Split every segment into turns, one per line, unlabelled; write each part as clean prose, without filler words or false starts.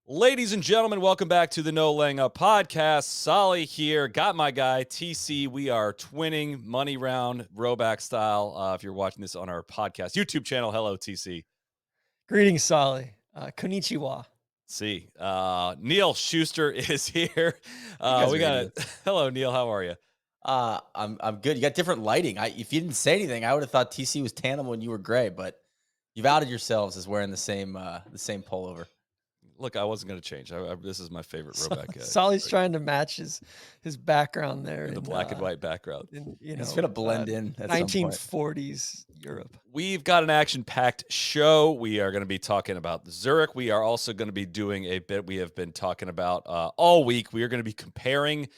Ladies and gentlemen, welcome back to the No Laying Up podcast. Solly here. Got my guy, TC. We are twinning money round, Rhoback style. If you're watching this on our podcast YouTube channel, hello, TC.
Greetings, Solly. Konnichiwa.
See, Neil Schuster is here.
You guys
We
are
got
idiots.
Hello, Neil. How are you?
I'm good. You got different lighting. If you didn't say anything, I would have thought TC was tandem when you were gray, but you've outed yourselves as wearing the same pullover.
Look, I wasn't going to change. This is my favorite Rhoback guy.
Solly's trying to match his background there.
The black and white background.
It's gonna blend in at some point.
1940s Europe.
We've got an action-packed show. We are going to be talking about Zurich. We are also going to be doing a bit we have been talking about all week. We are going to be comparing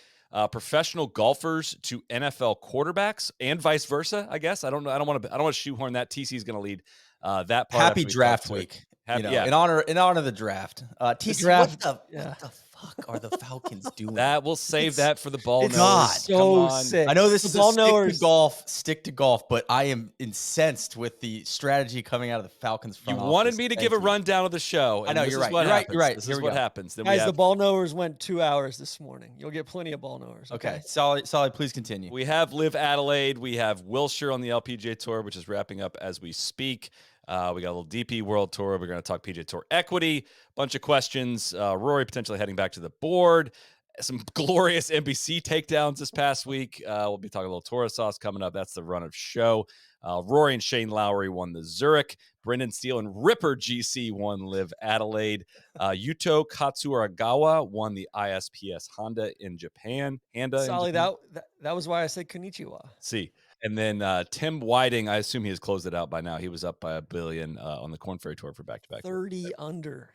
professional golfers to NFL quarterbacks and vice versa. I guess I don't know. I don't want to shoehorn that. TC is going to lead that part.
Happy draft week. In honor of the draft. TC,
draft,
what the fuck are the Falcons doing?
We'll save that for the ball
It's
knowers.
so sick.
I know this is
ball
a
knowers.
stick to golf, but I am incensed with the strategy coming out of the Falcons
You
front
wanted
office.
me to
Thank
give a
you.
rundown of the show.
I know,
and
you're
this is
right.
what
You're right.
happens.
You're right.
This
Here
is
we
what
go.
happens. Then
Guys, the ball knowers went 2 hours this morning. You'll get plenty of ball knowers.
Okay, Solly, please continue.
We have LIV Adelaide. We have Wilshire on the LPGA Tour, which is wrapping up as we speak. We got a little DP World Tour. We're going to talk PGA Tour equity. Bunch of questions. Rory potentially heading back to the board. Some glorious NBC takedowns this past week. We'll be talking a little Toro Sauce coming up. That's the run of show. Rory and Shane Lowry won the Zurich. Brendan Steele and Ripper GC won LIV Adelaide. Yuto Katsuragawa won the ISPS Honda in Japan.
Solly, that was why I said konnichiwa.
See. And then Tim Whiting, I assume he has closed it out by now. He was up by $1 billion on the Corn Ferry Tour for back-to-back.
30 under.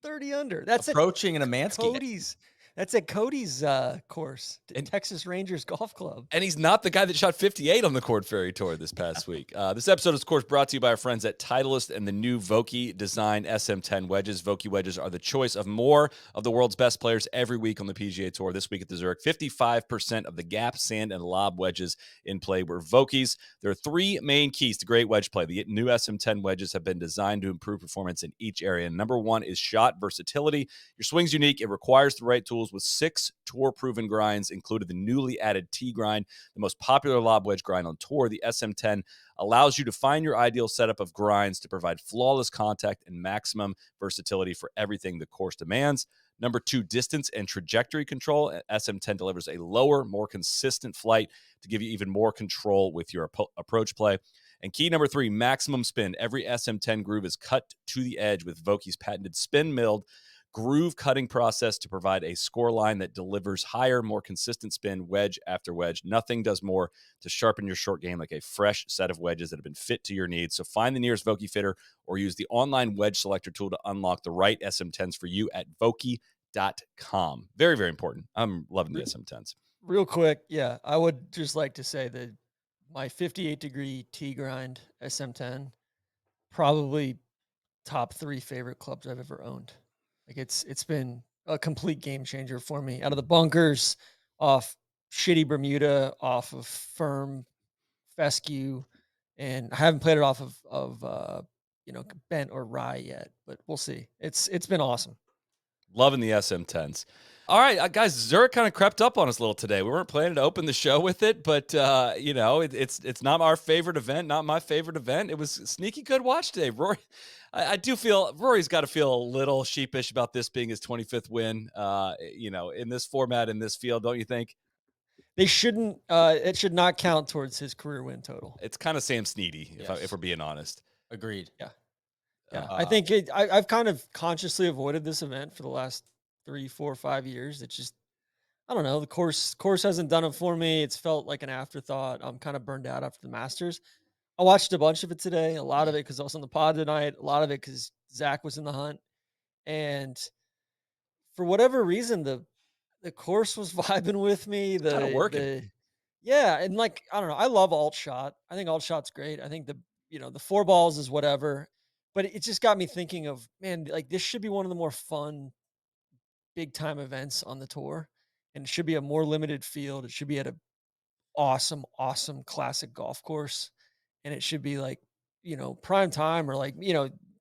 30 under. That's
approaching an Amansky.
Cody's. That's at Cody's course, Texas Rangers Golf Club.
And he's not the guy that shot 58 on the Corn Ferry Tour this past week. This episode is, of course, brought to you by our friends at Titleist and the new Vokey design SM10 wedges. Vokey wedges are the choice of more of the world's best players every week on the PGA Tour. This week at the Zurich, 55% of the gap, sand, and lob wedges in play were Vokeys. There are three main keys to great wedge play. The new SM10 wedges have been designed to improve performance in each area. Number one is shot versatility. Your swing's unique. It requires the right tools with 6 tour-proven grinds, included the newly added T grind, the most popular lob wedge grind on tour. The SM10 allows you to find your ideal setup of grinds to provide flawless contact and maximum versatility for everything the course demands. Number 2, distance and trajectory control. SM10 delivers a lower, more consistent flight to give you even more control with your approach play. And key number 3, maximum spin. Every SM10 groove is cut to the edge with Vokey's patented spin milled groove cutting process to provide a score line that delivers higher, more consistent spin wedge after wedge. Nothing does more to sharpen your short game like a fresh set of wedges that have been fit to your needs. So find the nearest Vokey fitter or use the online wedge selector tool to unlock the right SM10s for you at Vokey.com. Very, very important. I'm loving the SM10s.
Real quick, yeah, I would just like to say that my 58-degree T grind SM10, probably top 3 favorite clubs I've ever owned. Like it's been a complete game changer for me. Out of the bunkers, off shitty Bermuda, off of firm fescue, and I haven't played it off of bent or rye yet, but we'll see. It's been awesome.
Loving the SM10s. All right, guys, Zurich kind of crept up on us a little today. We weren't planning to open the show with it, but it's not our favorite event, not my favorite event. It was a sneaky good watch today. Rory, I do feel Rory's got to feel a little sheepish about this being his 25th win. In this format, in this field, don't you think?
They shouldn't. It should not count towards his career win total.
It's kind of Sam Sneady, if we're being honest.
Agreed.
Yeah. I think I've kind of consciously avoided this event for the last 3, 4, 5 years. It's just, I don't know. The course hasn't done it for me. It's felt like an afterthought. I'm kind of burned out after the Masters. I watched a bunch of it today. A lot of it because I was on the pod tonight. A lot of it because Zach was in the hunt, and for whatever reason, the course was vibing with me.
Kinda working.
Yeah, and like I don't know. I love alt shot. I think alt shot's great. I think the 4 balls is whatever, but it just got me thinking of, man, like this should be one of the more fun big time events on the tour, and it should be a more limited field. It should be at a awesome classic golf course, and it should be like, prime time, or like,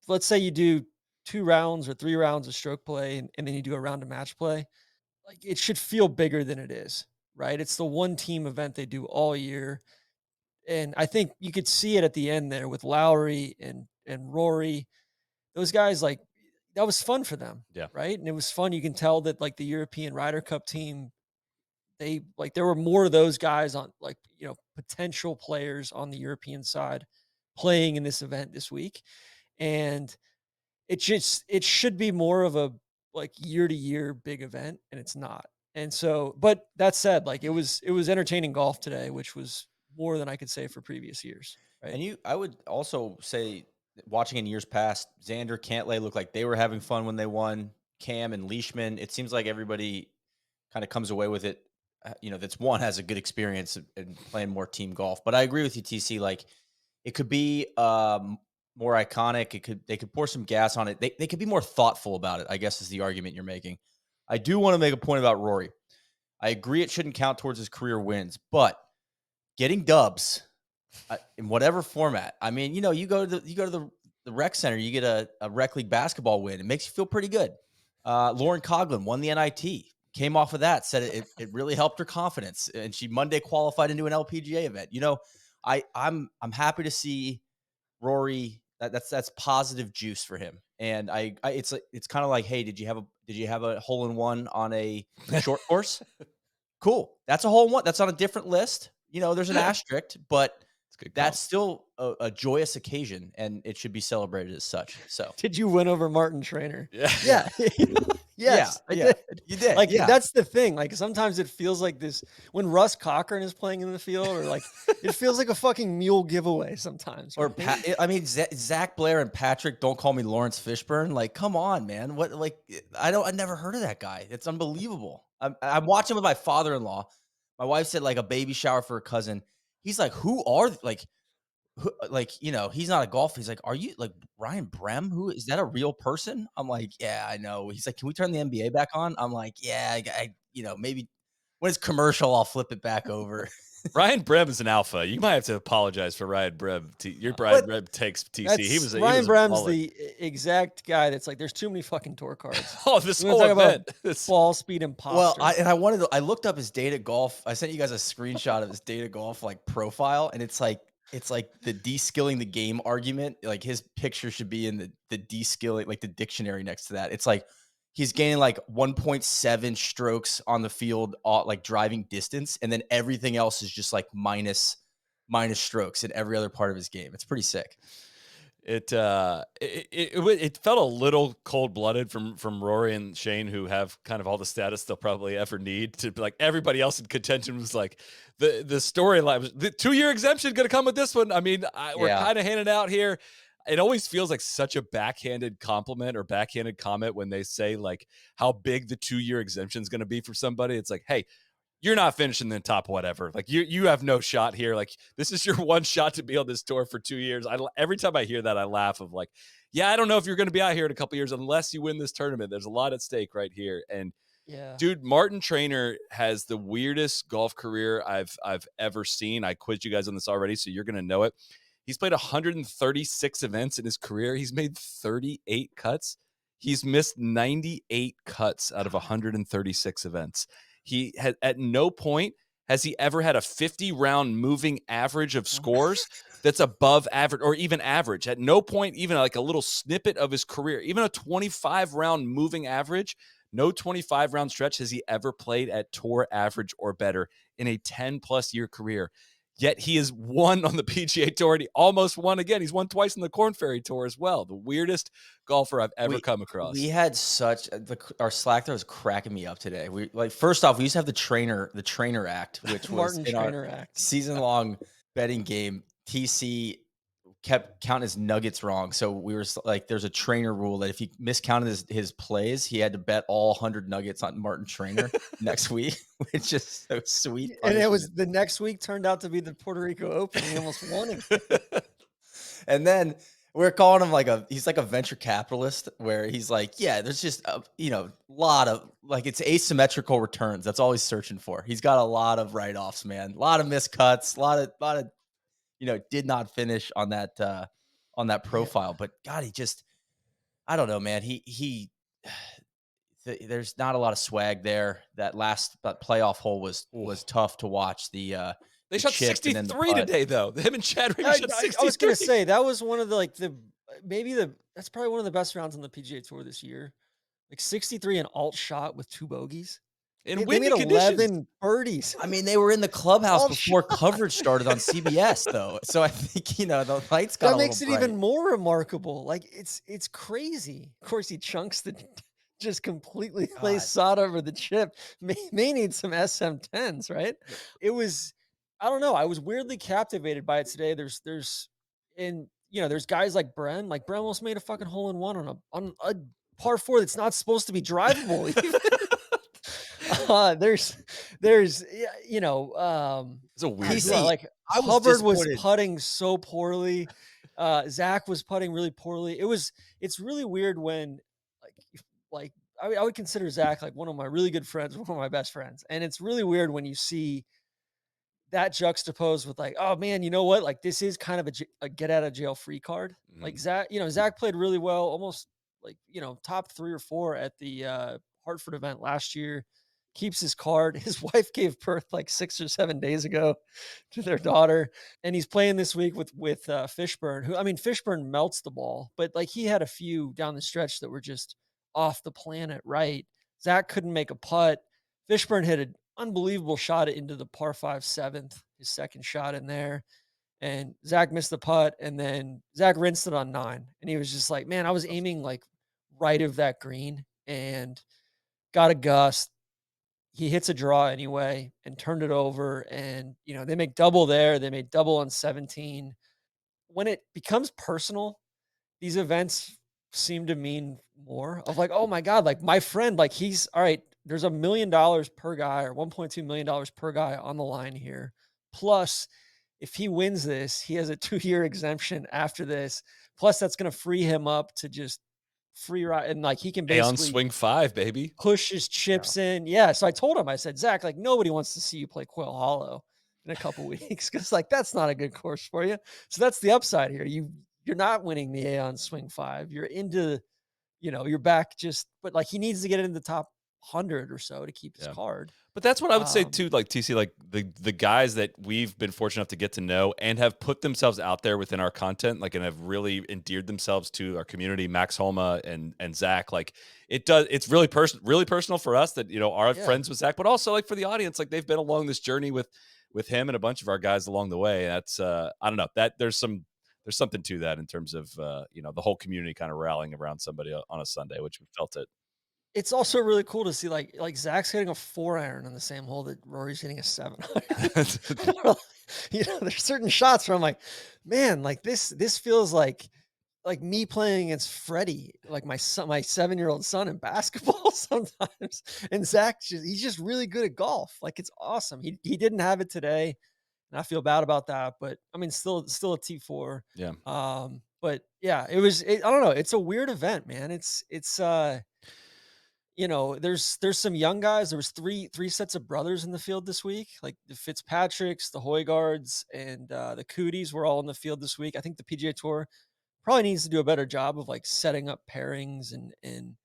let's say you do 2 rounds or 3 rounds of stroke play and then you do a round of match play, like it should feel bigger than it is, right? It's the one team event they do all year. And I think you could see it at the end there with Lowry and Rory. Those guys, like, that was fun for them.
Yeah.
Right. And it was fun. You can tell that like the European Ryder Cup team, they like there were more of those guys on like, potential players on the European side playing in this event this week. And it should be more of a like year to year big event, and it's not. And so, but that said, like it was entertaining golf today, which was more than I could say for previous years. Right.
And I would also say, watching in years past, Xander, Cantlay looked like they were having fun when they won. Cam and Leishman, it seems like everybody kind of comes away with it. That's has a good experience in playing more team golf. But I agree with you, TC. Like, it could be more iconic. They could pour some gas on it. They could be more thoughtful about it, I guess, is the argument you're making. I do want to make a point about Rory. I agree it shouldn't count towards his career wins, but getting dubs in whatever format. I mean, you go to the rec center, you get a rec league basketball win. It makes you feel pretty good. Lauren Coughlin won the NIT. Came off of that, said it really helped her confidence, and she Monday qualified into an LPGA event. I'm happy to see Rory. That's positive juice for him, and it's kind of like, hey, did you have a hole in one on a short course? Cool, that's a hole in one. That's on a different list. There's an asterisk, but that's still a joyous occasion, and it should be celebrated as such. So,
Did you win over Martin Trainer?
yeah.
Yes, I did.
You did.
Like,
yeah.
that's the thing. Like, sometimes it feels like this when Russ Cochran is playing in the field, or like it feels like a fucking mule giveaway sometimes.
Or
right?
Zach Blair and Patrick, don't call me Lawrence Fishburne. Like, come on, man. What? Like, I never heard of that guy. It's unbelievable. I'm watching with my father-in-law. My wife said like a baby shower for a cousin. He's like, he's not a golfer. He's like, are you like Ryan Brem? Who is that, a real person? I'm like, yeah, I know. He's like, can we turn the NBA back on? I'm like, yeah, maybe when it's commercial, I'll flip it back over.
Ryan Brem is an alpha. You might have to apologize for Ryan Brem. Your Ryan Brem takes TC.
Ryan Brem's the exact guy that's like, there's too many fucking tour cards.
Oh, this whole event.
Ball speed imposter.
Well, I looked up his data golf. I sent you guys a screenshot of his data golf like profile, and it's like the de-skilling the game argument. Like, his picture should be in the de-skilling, like the dictionary next to that. It's like he's gaining like 1.7 strokes on the field, like driving distance, and then everything else is just like minus strokes in every other part of his game. It's pretty sick.
It felt a little cold-blooded from Rory and Shane, who have kind of all the status they'll probably ever need to, like, everybody else in contention was like the storyline was the 2-year exemption going to come with this one. I mean, we're kind of handing out here. It always feels like such a backhanded compliment or backhanded comment when they say like how big the 2-year exemption is going to be for somebody. It's like, hey, you're not finishing the top whatever. Like, you have no shot here. Like, this is your one shot to be on this tour for 2 years. Every time I hear that, I laugh of like, yeah, I don't know if you're going to be out here in a couple years unless you win this tournament. There's a lot at stake right here. And
yeah,
dude, Martin Trainer has the weirdest golf career I've ever seen. I quizzed you guys on this already, so you're going to know it. He's played 136 events in his career. He's made 38 cuts. He's missed 98 cuts out of 136 events. He had at no point has he ever had a 50-round moving average of scores that's above average or even average. At no point, even like a little snippet of his career, even a 25-round moving average, no 25-round stretch has he ever played at tour average or better in a 10-plus year career. Yet he has won on the PGA Tour, and he almost won again. He's won twice on the Korn Ferry Tour as well. The weirdest golfer I've ever come across.
We had our Slack there was cracking me up today. We first off, we used to have the Trainer Act, which was in our season-long betting game. TC kept counting his nuggets wrong, so we were like, there's a Trainer rule that if he miscounted his plays, he had to bet all 100 nuggets on Martin Trainer next week, which is so sweet.
And it was the next week turned out to be the Puerto Rico Open. He almost won it.
And then we're calling him he's like a venture capitalist, where he's like, yeah, there's just a lot of like, it's asymmetrical returns. That's all he's searching for. He's got a lot of write-offs, man. A lot of miscuts, a lot of did not finish on that profile. But God, I don't know, man. There's not a lot of swag there. That last playoff hole was tough to watch.
They
The
shot
chip and then the
63
putt.
today, though. Him and Chad Reed shot 63.
I was gonna say that was one of that's probably one of the best rounds on the PGA Tour this year. Like 63 and alt shot with 2 bogeys.
In
They
windy
made
conditions.
11 birdies.
I mean, they were in the clubhouse
All
before
shot.
coverage started on CBS, though. So I think, the lights got
That
a
makes it
little bright.
even more remarkable. Like it's crazy. Of course, he chunks the just completely lays
God.
sod over the chip. May need some SM10s, right? It was, I don't know. I was weirdly captivated by it today. There's guys like Bren. Like Bren almost made a fucking hole in one on a par 4 that's not supposed to be drivable. Even. There's,
It's a weird
TC,
day.
like
I was
Hubbard was
disappointed.
putting so poorly. Zach was putting really poorly. It's really weird when I would consider Zach like one of my really good friends, one of my best friends. And it's really weird when you see that juxtaposed with like, oh man, you know what? Like this is kind of a get out of jail free card. Like Zach played really well, almost like, top 3 or 4 at the Hartford event last year. Keeps his card. His wife gave birth like 6 or 7 days ago to their daughter, and he's playing this week with Fishburne. Fishburne melts the ball, but like he had a few down the stretch that were just off the planet. Right, Zach couldn't make a putt. Fishburne hit an unbelievable shot into the par 5 7th, his second shot in there, and Zach missed the putt, and then Zach rinsed it on 9, and he was just like, man, I was aiming like right of that green and got a gust. He hits a draw anyway and turned it over. And, they make double there. They made double on 17. When it becomes personal, these events seem to mean more of like, oh my God, like my friend, like he's all right. There's $1 million per guy or $1.2 million per guy on the line here. Plus, if he wins this, he has a 2-year exemption after this. Plus, that's going to free him up to just free ride. And like he can
Hey, on
basically
swing 5, baby.
push his chips in. Yeah. So I told him, I said, Zach, like nobody wants to see you play Quail Hollow in a couple weeks because like that's not a good course for you. So that's the upside here. You're not winning the Aon Swing 5. You're into, you're back but like he needs to get in the top 100 or so to keep his card.
But that's what I would say too, like TC, like the guys that we've been fortunate enough to get to know and have put themselves out there within our content, like, and have really endeared themselves to our community, Max Homa and Zach. Like it's really personal for us that, are friends with Zach, but also like for the audience, like they've been along this journey with him and a bunch of our guys along the way. That's I don't know, that there's something to that in terms of the whole community kind of rallying around somebody on a Sunday, which we felt it.
It's also really cool to see like Zach's hitting a 4-iron on the same hole that Rory's hitting a 7-iron. There's certain shots where I'm like, man, like this feels like me playing against Freddie, like my 7-year-old son in basketball sometimes. And Zach, he's just really good at golf. Like it's awesome. He didn't have it today, and I feel bad about that. But I mean, still a T4.
Yeah.
But yeah, I don't know. It's a weird event, man. It's there's some young guys. There was three sets of brothers in the field this week, like the Fitzpatricks, the Højgaards, and the Cooties were all in the field this week. I think the PGA Tour probably needs to do a better job of like setting up pairings and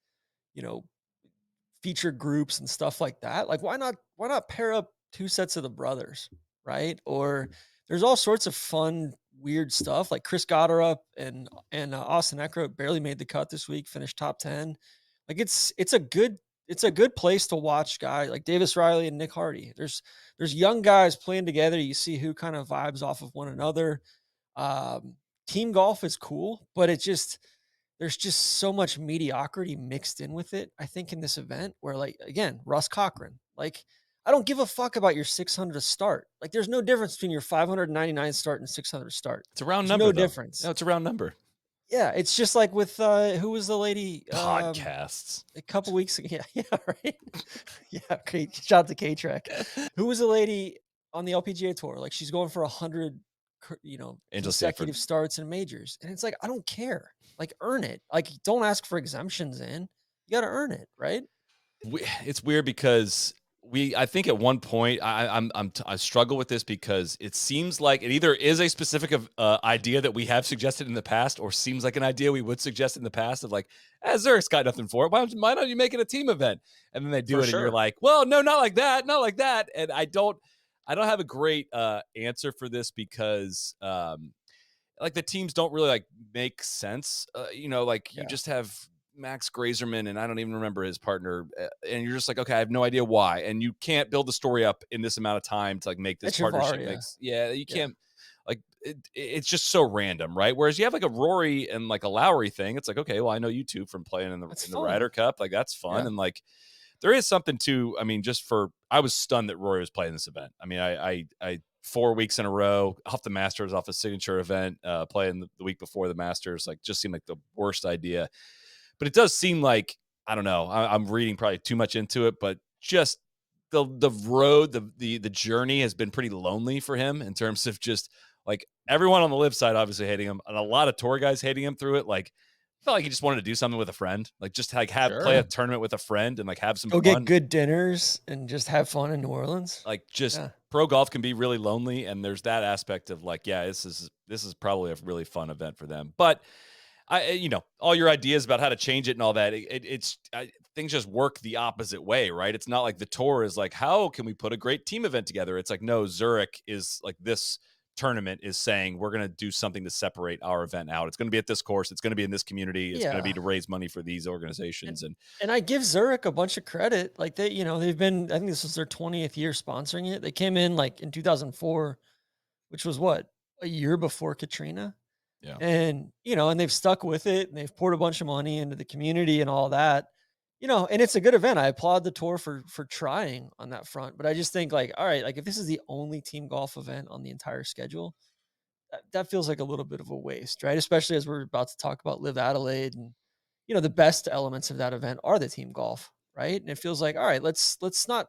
featured groups and stuff like that. Like why not pair up 2 sets of the brothers, right? Or there's all sorts of fun, weird stuff. Like Chris Gotterup and Austin Eckroat barely made the cut this week, finished top 10. Like it's a good place to watch guys like Davis Riley and Nick Hardy. There's young guys playing together. You see who kind of vibes off of one another. Team golf is cool, but there's just so much mediocrity mixed in with it. I think in this event where like, again, Russ Cochran, like I don't give a fuck about your 600 start. Like there's no difference between your 599 start and 600 start.
It's a round
There's
number.
no
though.
difference.
No, it's a round number.
Yeah, it's just like with who was the lady
Podcasts
a couple weeks ago. Yeah, right. Yeah, great. Shout out to K-Track. Who was the lady on the LPGA tour? Like she's going for 100, consecutive starts in majors, and it's like I don't care. Like earn it. Like don't ask for exemptions in. You got to earn it, right?
It's weird because I think at one point I struggle with this because it seems like it either is a specific idea that we have suggested in the past, or seems like an idea we would suggest in the past of like, Zurich's got nothing for it. Why don't you make it a team event? And then they do
For
it, and you're
sure.
like, well, no, not like that, not like that. And I don't have a great answer for this because like the teams don't really like make sense. Like you
Yeah.
just have Max Grazerman, and I don't even remember his partner, and you're just like, okay, I have no idea why, and you can't build the story up in this amount of time to like make this partnership makes. Yeah, you can't. Like it's just so random, right? Whereas you have like a Rory and like a Lowry thing, it's like, okay, well, I know you two from playing in the Ryder Cup, like that's fun, and like there is something to. I mean, I was stunned that Rory was playing this event. I mean, I 4 weeks in a row off the Masters, off a signature event, playing the week before the Masters, like just seemed like the worst idea. But it does seem like, I don't know, I'm reading probably too much into it, but just the road, the journey has been pretty lonely for him in terms of just like everyone on the LIV side obviously hating him, and a lot of tour guys hating him through it. Like, I felt like he just wanted to do something with a friend, like just like play a tournament with a friend and like have some
Go
fun.
get good dinners and just have fun in New Orleans.
Like just pro golf can be really lonely, and there's that aspect of like, yeah, this is probably a really fun event for them. But all your ideas about how to change it and all that, things just work the opposite way, right? It's not like the tour is like, how can we put a great team event together? It's like, no, Zurich is like, this tournament is saying we're going to do something to separate our event out. It's going to be at this course. It's going to be in this community. It's going to be to raise money for these organizations.
And I give Zurich a bunch of credit. Like they've been, I think this was their 20th year sponsoring it. They came in like in 2004, which was a year before Katrina.
Yeah.
And, and they've stuck with it, and they've poured a bunch of money into the community and all that, and it's a good event. I applaud the tour for trying on that front, but I just think like, all right, like if this is the only team golf event on the entire schedule, that feels like a little bit of a waste, right? Especially as we're about to talk about LIV Adelaide, and, the best elements of that event are the team golf, right? And it feels like, all right, let's not,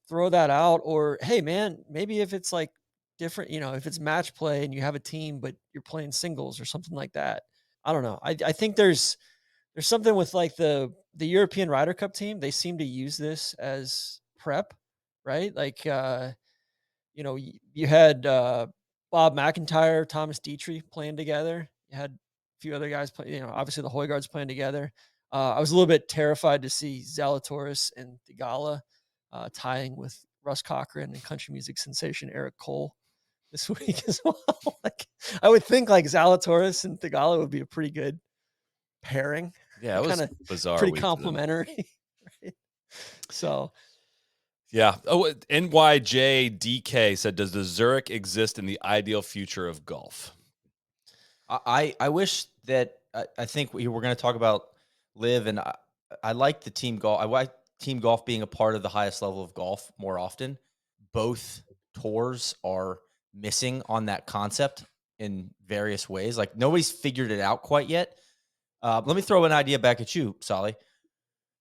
throw that out. Or, hey man, maybe if it's like different, if it's match play and you have a team, but you're playing singles or something like that. I don't know. I think there's something with like the European Ryder Cup team. They seem to use this as prep, right? Like, you had Bob McIntyre, Thomas Dietrich playing together. You had a few other guys play, obviously the Højgaards playing together. I was a little bit terrified to see Zalatoris and Theegala tying with Russ Cochran and country music sensation Eric Cole this week as well. Like, I would think like Zalatoris and Theegala would be a pretty good pairing.
Yeah, it was
kind of
bizarre.
pretty complimentary. Right? So
yeah. Oh, NYJDK said, does the Zurich exist in the ideal future of golf?
I wish that I think we're going to talk about LIV, and I like the team golf. I like team golf being a part of the highest level of golf more often. Both tours are missing on that concept in various ways. Like nobody's figured it out quite yet. Let me throw an idea back at you, Solly.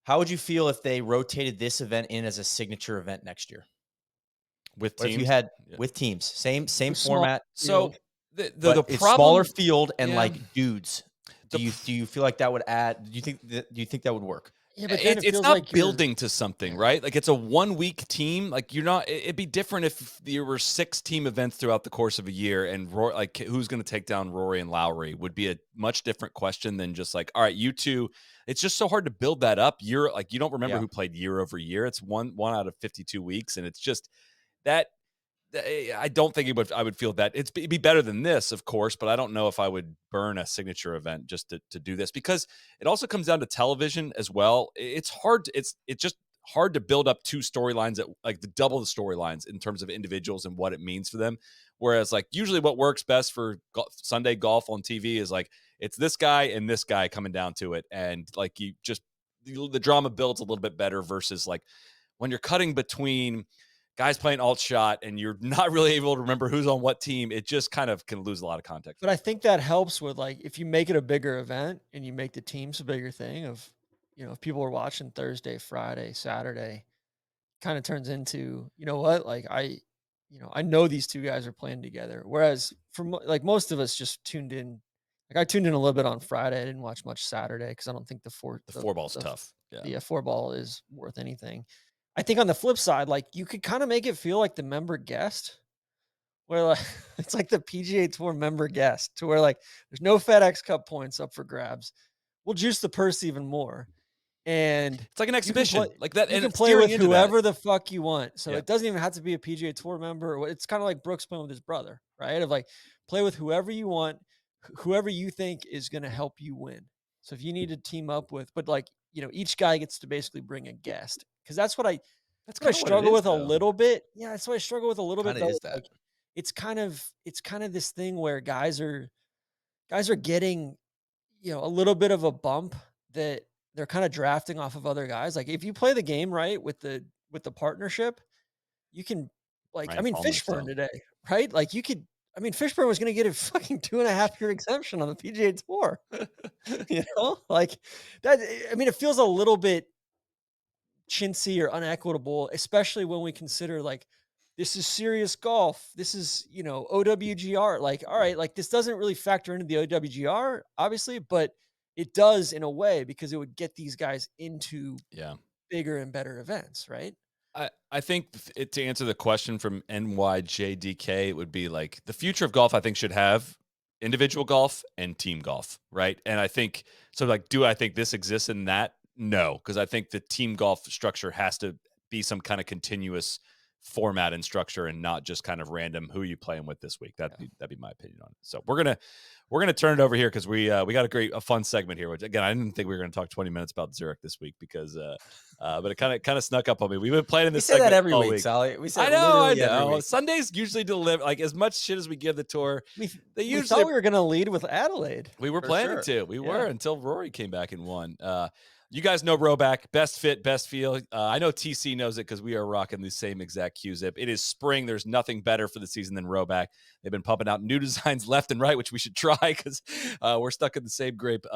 How would you feel if they rotated this event in as a signature event next year?
With
what
teams?
If you had with teams, same format.
So the
it's
problem,
smaller field and like dudes. Do you feel like that would add? Do you think that would work?
Yeah, but
it's not like building to something, right? Like it's a 1 week team. Like you're not. It'd be different if there were 6 team events throughout the course of a year, and like who's going to take down Rory and Lowry would be a much different question than just like, all right, you two. It's just so hard to build that up. You're like, you don't remember who played year over year. It's one out of 52 weeks, and it's just that. I don't think I would feel that it'd be better than this, of course, but I don't know if I would burn a signature event just to do this, because it also comes down to television as well. It's hard. It's just hard to build up 2 storylines at like the double the storylines in terms of individuals and what it means for them. Whereas like usually what works best for Sunday golf on TV is like, it's this guy and this guy coming down to it. And like the drama builds a little bit better versus like when you're cutting between guys playing alt shot and you're not really able to remember who's on what team, it just kind of can lose a lot of context.
But I think that helps with like, if you make it a bigger event and you make the teams a bigger thing of, if people are watching Thursday, Friday, Saturday, kind of turns into, like I know these 2 guys are playing together. Whereas for like most of us just tuned in, like I tuned in a little bit on Friday. I didn't watch much Saturday because I don't think the four ball's
tough.
Yeah, 4 ball is worth anything. I think on the flip side, like you could kind of make it feel like the member guest, where like it's like the PGA Tour member guest, to where like there's no FedEx Cup points up for grabs. We'll juice the purse even more, and
It's like an
you can
exhibition,
play.
like that,
You
and
can
it's
play
steering
with
into that.
whoever the fuck you want. So
Yeah.
it doesn't even have to be a PGA Tour member. It's kind of like Brooks playing with his brother, right? Of like play with whoever you want, whoever you think is going to help you win. So if you need to team up with, but like, each guy gets to basically bring a guest, because that's what I
That's
what I
kind of what it
struggle
is,
with a
though.
little bit. Yeah, that's what I struggle with a little bit
Kinda
though.
is that.
Like it's kind of this thing where guys are getting, a little bit of a bump that they're kind of drafting off of other guys. Like if you play the game right with the partnership, you can, like, I
Ryan
mean,
Palmer
Fishburne
style.
today, right? Like you could, I mean, Fishburne was going to get a fucking 2.5 year exemption on the PGA Tour. Like that. I mean, it feels a little bit chintzy or unequitable, especially when we consider like this is serious golf. This is, OWGR. Like, all right, like this doesn't really factor into the OWGR, obviously, but it does in a way because it would get these guys into
Yeah.
bigger and better events, right?
I think to answer the question from NYJDK, it would be like the future of golf, I think, should have individual golf and team golf, right? And I think, so like, do I think this exists in that? No, because I think the team golf structure has to be some kind of continuous format and structure and not just kind of random who are you playing with this week. That'd be my opinion on it. So we're gonna turn it over here because we got a fun segment here, which again I didn't think we were gonna talk 20 minutes about Zurich this week because but it kind of snuck up on me. We've been playing
We
this
say
segment
that every
all
week,
week.
Sally. We say
I
it
know.
literally every week.
Sundays usually deliver like as much shit as we give the tour.
We
usually
thought we were going to lead with Adelaide.
we were
For
planning
sure.
to. We were until Rory came back and won. You guys know Rhoback, best fit, best feel. I know TC knows it because we are rocking the same exact Q-zip. It is spring. There's nothing better for the season than Rhoback. They've been pumping out new designs left and right, which we should try because we're stuck in the same grape.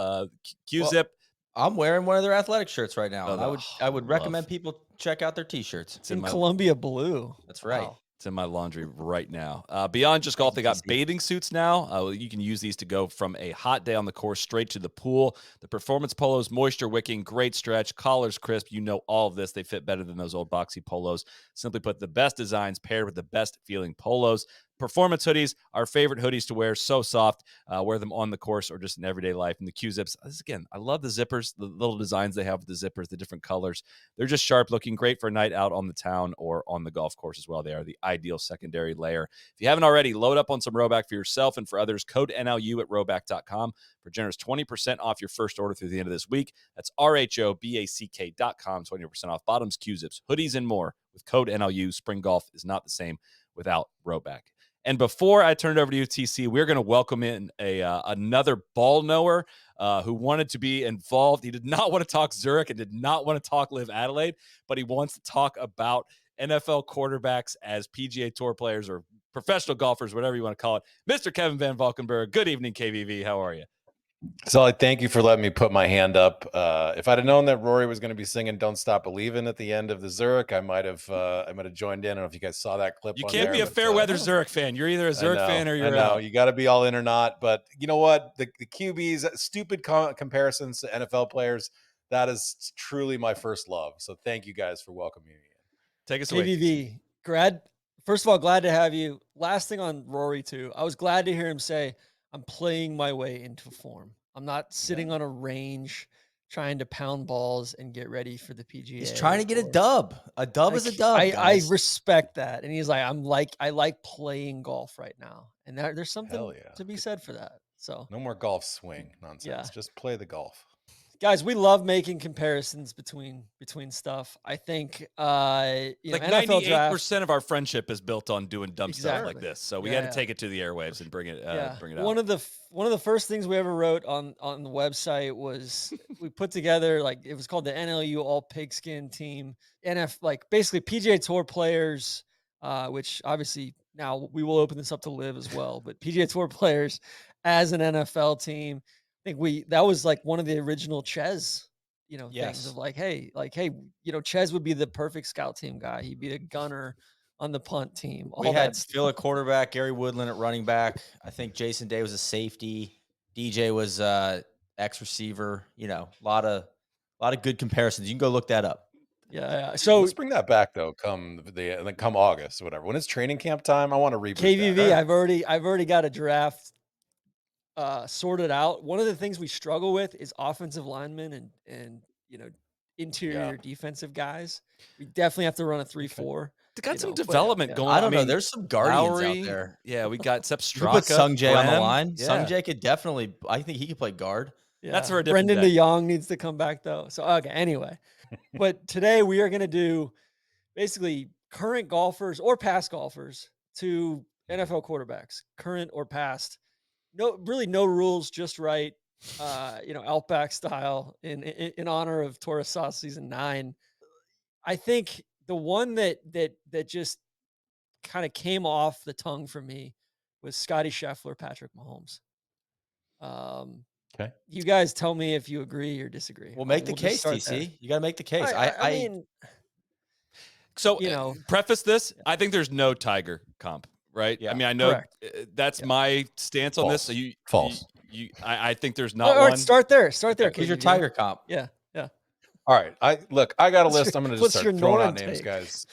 Q-zip.
I'm wearing one of their athletic shirts right now.
Oh,
And I would
love.
recommend people check out their t-shirts.
It's
in Columbia blue.
That's right.
Wow.
It's in my laundry right now. Beyond just golf, they got
TC.
bathing suits now. You can use these to go from a hot day on the course straight to the pool. The performance polos, moisture wicking, great stretch, collars crisp. You know all of this. They fit better than those old boxy polos. Simply put, the best designs paired with the best feeling polos. Performance hoodies, our favorite hoodies to wear. So soft. Wear them on the course or just in everyday life. And the Q-zips, again, I love the zippers, the little designs they have with the zippers, the different colors. They're just sharp looking, great for a night out on the town or on the golf course as well. They are the ideal secondary layer. If you haven't already, load up on some Rhoback for yourself and for others. Code NLU at Rhoback.com for generous 20% off your first order through the end of this week. That's RHOBACK.com, 20% off bottoms, Q-zips, hoodies, and more with code NLU. Spring golf is not the same without Rhoback. And before I turn it over to you, TC, we're going to welcome in another ball knower who wanted to be involved. He did not want to talk Zurich and did not want to talk LIV Adelaide, but he wants to talk about NFL quarterbacks as PGA Tour players or professional golfers, whatever you want to call it. Mr. Kevin Van Valkenburg, good evening, KVV. How are you?
Sully, thank you for letting me put my hand up. If I'd have known that Rory was going to be singing "Don't Stop Believin'" at the end of the Zurich, I might have joined in. I don't know if you guys saw that clip.
You
on
can't
there,
be a
but,
fair weather Zurich fan. You're either a Zurich fan or you're out.
You got to be all in or not. But you know what? The QBs, stupid comparisons to NFL players. That is truly my first love. So thank you guys for welcoming me in.
Take us away.
KVV, first of all, glad to have you. Last thing on Rory too. I was glad to hear him say, "I'm playing my way into form. I'm not sitting on a range trying to pound balls and get ready for the PGA."
He's trying to get a dub. A dub is a dub.
I respect that. And he's like, I like playing golf right now. And there's something to be said for that. So
no more golf swing nonsense.
Yeah.
Just play the golf.
Guys, we love making comparisons between stuff. I think
like
NFL
98% of our friendship is built on doing dumb stuff like this. So we had to take it to the airwaves and bring it out.
One of the first things we ever wrote on the website was we put together, like, it was called the NLU All Pigskin Team. Like basically PGA Tour players, which obviously now we will open this up to LIV as well, but PGA Tour players as an NFL team. I think that was like one of the original Ches, things of like, hey, Ches would be the perfect scout team guy. He'd be a gunner on the punt team.
We had Phil at quarterback, Gary Woodland at running back. I think Jason Day was a safety. DJ was X receiver. A lot of good comparisons. You can go look that up.
Yeah. So
let's bring that back though. Come August or whatever. When it's training camp time, I want to reboot
KVV,
that.
I've already got a draft sorted out. One of the things we struggle with is offensive linemen and interior defensive guys. We definitely have to run a 3-4.
They got some
but,
development going on.
I don't know. There's some guardians
Lowry,
out there.
Yeah, we got Sepp
You could put
Straka,
Sungjae on the
Clem.
line.
Yeah.
Sungjae could definitely. I think he could play guard.
Yeah.
That's for a different
Brendan
day.
DeYoung needs to come back though. So okay, anyway. But today we are going to do basically current golfers or past golfers to NFL quarterbacks, current or past. No rules, just right. Outback style in honor of Torres Sauce season 9. I think the one that just kind of came off the tongue for me was Scotty Scheffler, Patrick Mahomes.
Okay.
You guys tell me if you agree or disagree.
Well, make the case, TC. You got to make the case.
I mean,
so preface this. I think there's no Tiger comp, right?
Yeah.
I mean, I know that's my stance on this. So false. I think there's not one.
Start there.
Because your Tiger comp.
Yeah.
All right. I got a list. I'm going to just start throwing out names,
take?
guys.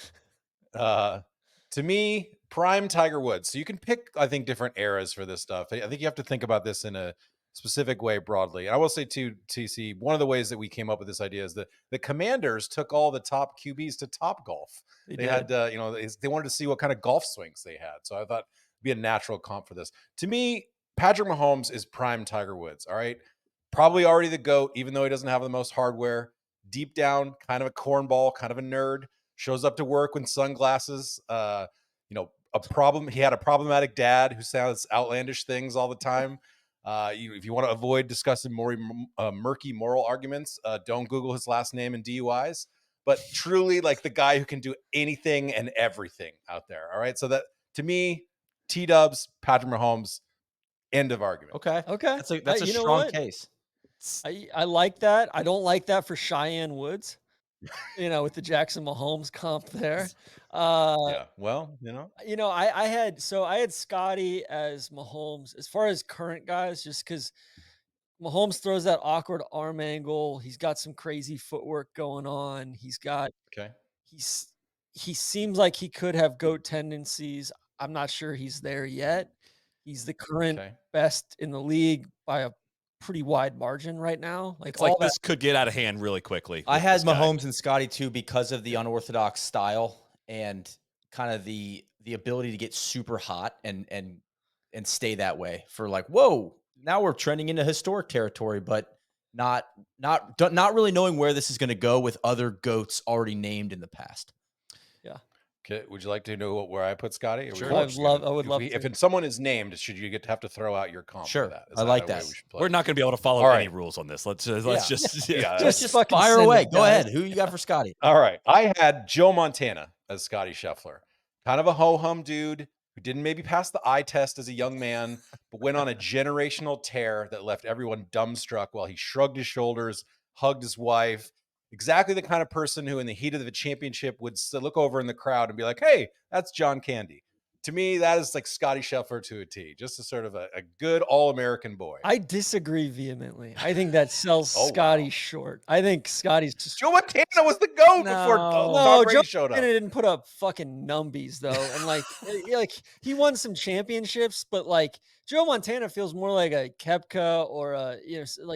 To me, prime Tiger Woods. So you can pick, I think, different eras for this stuff. I think you have to think about this in a specific way broadly. And I will say too, TC, one of the ways that we came up with this idea is that the Commanders took all the top QBs to Top Golf. They had, they wanted to see what kind of golf swings they had. So I thought it'd be a natural comp for this. To me, Patrick Mahomes is prime Tiger Woods. All right. Probably already the GOAT, even though he doesn't have the most hardware. Deep down, kind of a cornball, kind of a nerd. Shows up to work with sunglasses. A problem. He had a problematic dad who sounds outlandish things all the time. If you want to avoid discussing murky moral arguments, don't Google his last name and DUIs. But truly, like the guy who can do anything and everything out there. All right. So that to me, T-Dubs, Patrick Mahomes, end of argument.
Okay. That's a strong case.
I like that. I don't like that for Cheyenne Woods. With the Jackson Mahomes comp there.
Yeah. Well,
I had Scotty as Mahomes as far as current guys, just because Mahomes throws that awkward arm angle. He's got some crazy footwork going on. He seems like he could have GOAT tendencies. I'm not sure he's there yet. He's the current best in the league by a pretty wide margin right now.
This could get out of hand really quickly.
I had Mahomes and Scotty too because of the unorthodox style and kind of the ability to get super hot and stay that way for whoa, now we're trending into historic territory, but not really knowing where this is going to go with other GOATs already named in the past.
Yeah.
Okay. Would you like to know where I put Scotty?
Sure. I would love to.
If someone is named, should you have to throw out your comp?
Sure.
For that?
I like that.
We're not going to be able to follow any rules on this. Let's
just fire away. Go ahead. Who you got for Scotty?
All right. I had Joe Montana as Scotty Scheffler. Kind of a ho-hum dude who didn't maybe pass the eye test as a young man, but went on a generational tear that left everyone dumbstruck while he shrugged his shoulders, hugged his wife. Exactly the kind of person who in the heat of the championship would look over in the crowd and be like, hey, that's John Candy. To me, that is like Scotty Scheffler to a T, just a sort of a good all-American boy.
I disagree vehemently. I think that sells Scotty short. I think Scotty's just...
Joe Montana was the GOAT before Tom Brady showed up.
Joe Montana didn't put up fucking numbies, though. And he won some championships, but Joe Montana feels more like a Koepka or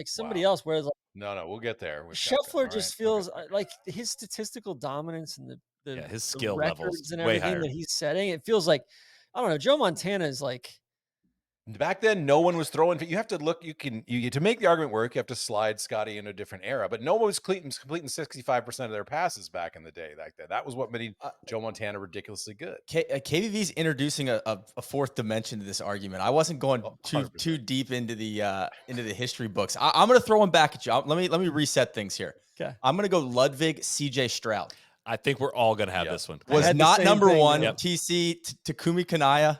somebody else, whereas
No, we'll get there.
Scheffler just feels like his statistical dominance and
his skill
records
levels
and everything that he's setting. It feels like, I don't know, Joe Montana is
back then, no one was throwing. You have to look. You to make the argument work. You have to slide Scotty into a different era. But no one was completing 65% of their passes back in the day. Like that was what made Joe Montana ridiculously good.
KVV's introducing a fourth dimension to this argument. I wasn't going too deep into the history books. I'm going to throw one back at you. Let me reset things here.
Okay,
I'm going to go Ludwig CJ Stroud.
I think we're all going to have this one.
Was not number one. TC Takumi Kanaya,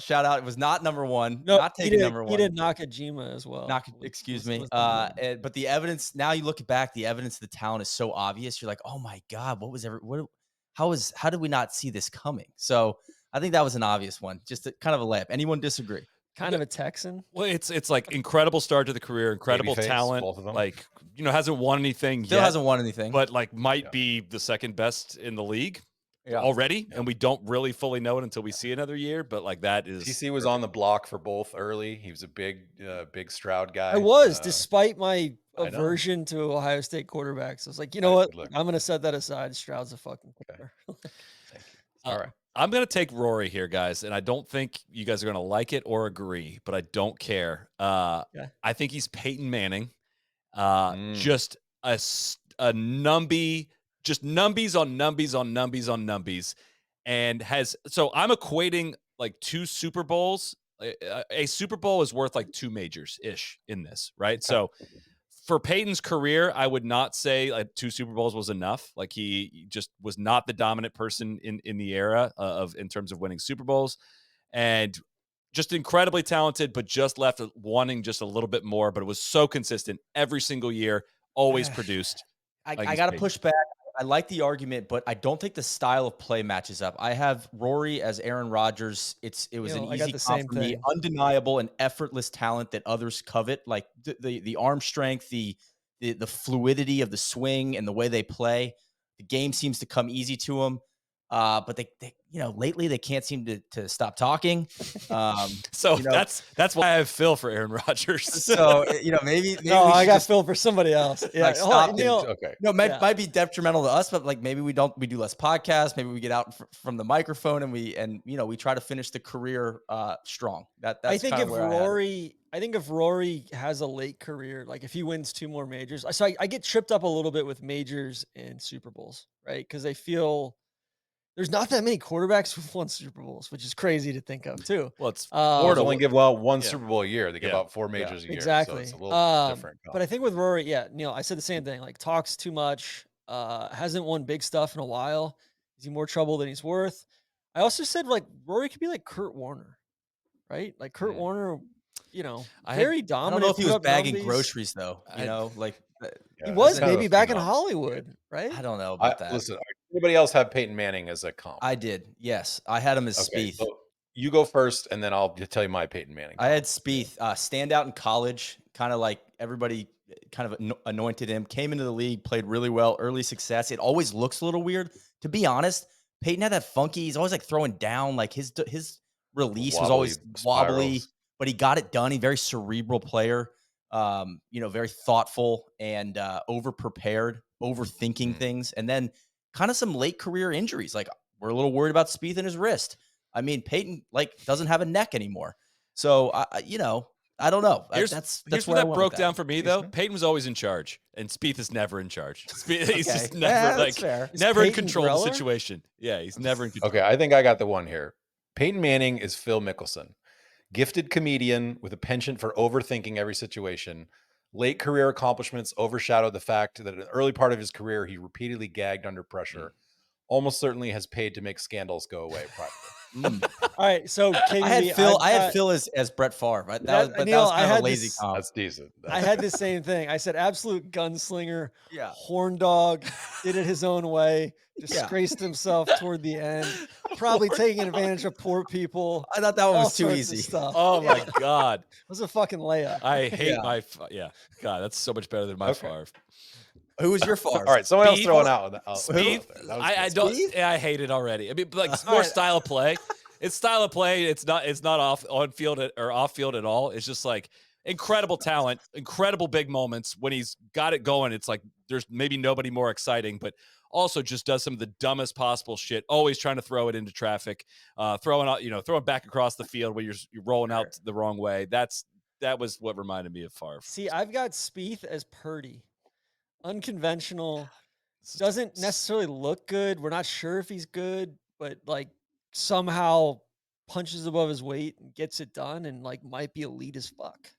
shout out. It was not number one.
No,
not taking number one.
He did Nakajima as well.
Excuse me. But the evidence, now you look back, the evidence of the talent is so obvious. You're like, oh my God, how did we not see this coming? So I think that was an obvious one. Just kind of a layup. Anyone disagree?
kind of a Texan.
Well, it's like incredible start to the career, incredible
Babyface,
talent.
both of them.
Like, hasn't won anything
Still
yet,
hasn't won anything.
but like might be the second best in the league already.
Yeah.
And we don't really fully know it until we see another year. But like that is
TC was on the block for both early. He was a big Stroud guy.
I was, despite my
I know.
aversion to Ohio State quarterbacks. I was like, you know what?
Look.
I'm going to set that aside. Stroud's a fucking killer.
Thank you. All right.
I'm going to take Rory here, guys, and I don't think you guys are going to like it or agree, but I don't care. I think he's Peyton Manning. Just a numbie, just numbies on numbies on numbies on numbies. And so I'm equating like 2 Super Bowls. A Super Bowl is worth like 2 majors-ish in this, right? Okay. So for Peyton's career, I would not say like 2 Super Bowls was enough. Like he just was not the dominant person in the era in terms of winning Super Bowls, and just incredibly talented, but just left wanting just a little bit more. But it was so consistent every single year, always produced.
I got to push back. I like the argument, but I don't think the style of play matches up. I have Rory as Aaron Rodgers. It was an easy comp for me. Undeniable and effortless talent that others covet, like the arm strength, the fluidity of the swing and the way they play. The game seems to come easy to them. But they lately they can't seem to stop talking.
So that's why I have Phil for Aaron Rodgers.
So maybe
no, I got Phil for somebody else. Yeah,
okay. No, might be detrimental to us, but like maybe we do less podcasts. Maybe we get out from the microphone and we try to finish the career strong. That's
I think if Rory has a late career, like if he wins 2 more majors, so I get tripped up a little bit with majors and Super Bowls, right? Because I feel there's not that many quarterbacks who've won Super Bowls, which is crazy to think of too.
Well, it's
only give out 1 Super Bowl a year. They give out 4 majors a year.
Exactly.
So it's a little different.
But I think with Rory, I said the same thing. Like talks too much. Hasn't won big stuff in a while. Is he more trouble than he's worth? I also said like Rory could be like Kurt Warner, right? Like Kurt Warner, very dominant.
I don't know if he was bagging groceries though.
He was maybe back in Hollywood, right?
I don't know about that.
Listen, anybody else have Peyton Manning as a comp?
I did. Yes, I had him as Spieth.
So you go first, and then I'll tell you my Peyton Manning comp.
I had Spieth stand out in college, kind of like everybody kind of anointed him. Came into the league, played really well, early success. It always looks a little weird, to be honest. Peyton had that funky. He's always like throwing down. Like his release was always wobbly, but he got it done. He's a very cerebral player. Very thoughtful and over prepared, overthinking things, and then kind of some late career injuries. Like we're a little worried about Spieth and his wrist. I mean, Peyton doesn't have a neck anymore. So I don't know. That's
where that broke down for me though. Peyton was always in charge, and Spieth is never in charge. He's just never never in control of the situation. Yeah, he's never in control.
Okay, I think I got the one here. Peyton Manning is Phil Mickelson. Gifted comedian with a penchant for overthinking every situation. Late career accomplishments overshadowed the fact that in the early part of his career, he repeatedly gagged under pressure. Almost certainly has paid to make scandals go away privately.
All right, so
KBB, I had Phil as Brett Favre, right? That was kind of a lazy comp.
That's decent.
I had the same thing. I said absolute gunslinger, horn dog, did it his own way, disgraced himself toward the end, probably taking advantage of poor people.
I thought that one was too easy.
Stuff.
Oh my God.
It was a fucking layup.
I hate God, that's so much better than my Favre.
Who was your Favre?
All right, someone else throwing out.
Spieth. I hate it already. I mean, like more style of play. It's style of play. It's not on field or off field at all. It's just like incredible talent, incredible big moments. When he's got it going, it's like there's maybe nobody more exciting, but also just does some of the dumbest possible shit. Always trying to throw it into traffic, throwing back across the field when you're rolling out the wrong way. That was what reminded me of Favre.
See, I've got Spieth as Purdy. Unconventional, doesn't necessarily look good. We're not sure if he's good, but like somehow punches above his weight and gets it done, and like might be elite as fuck.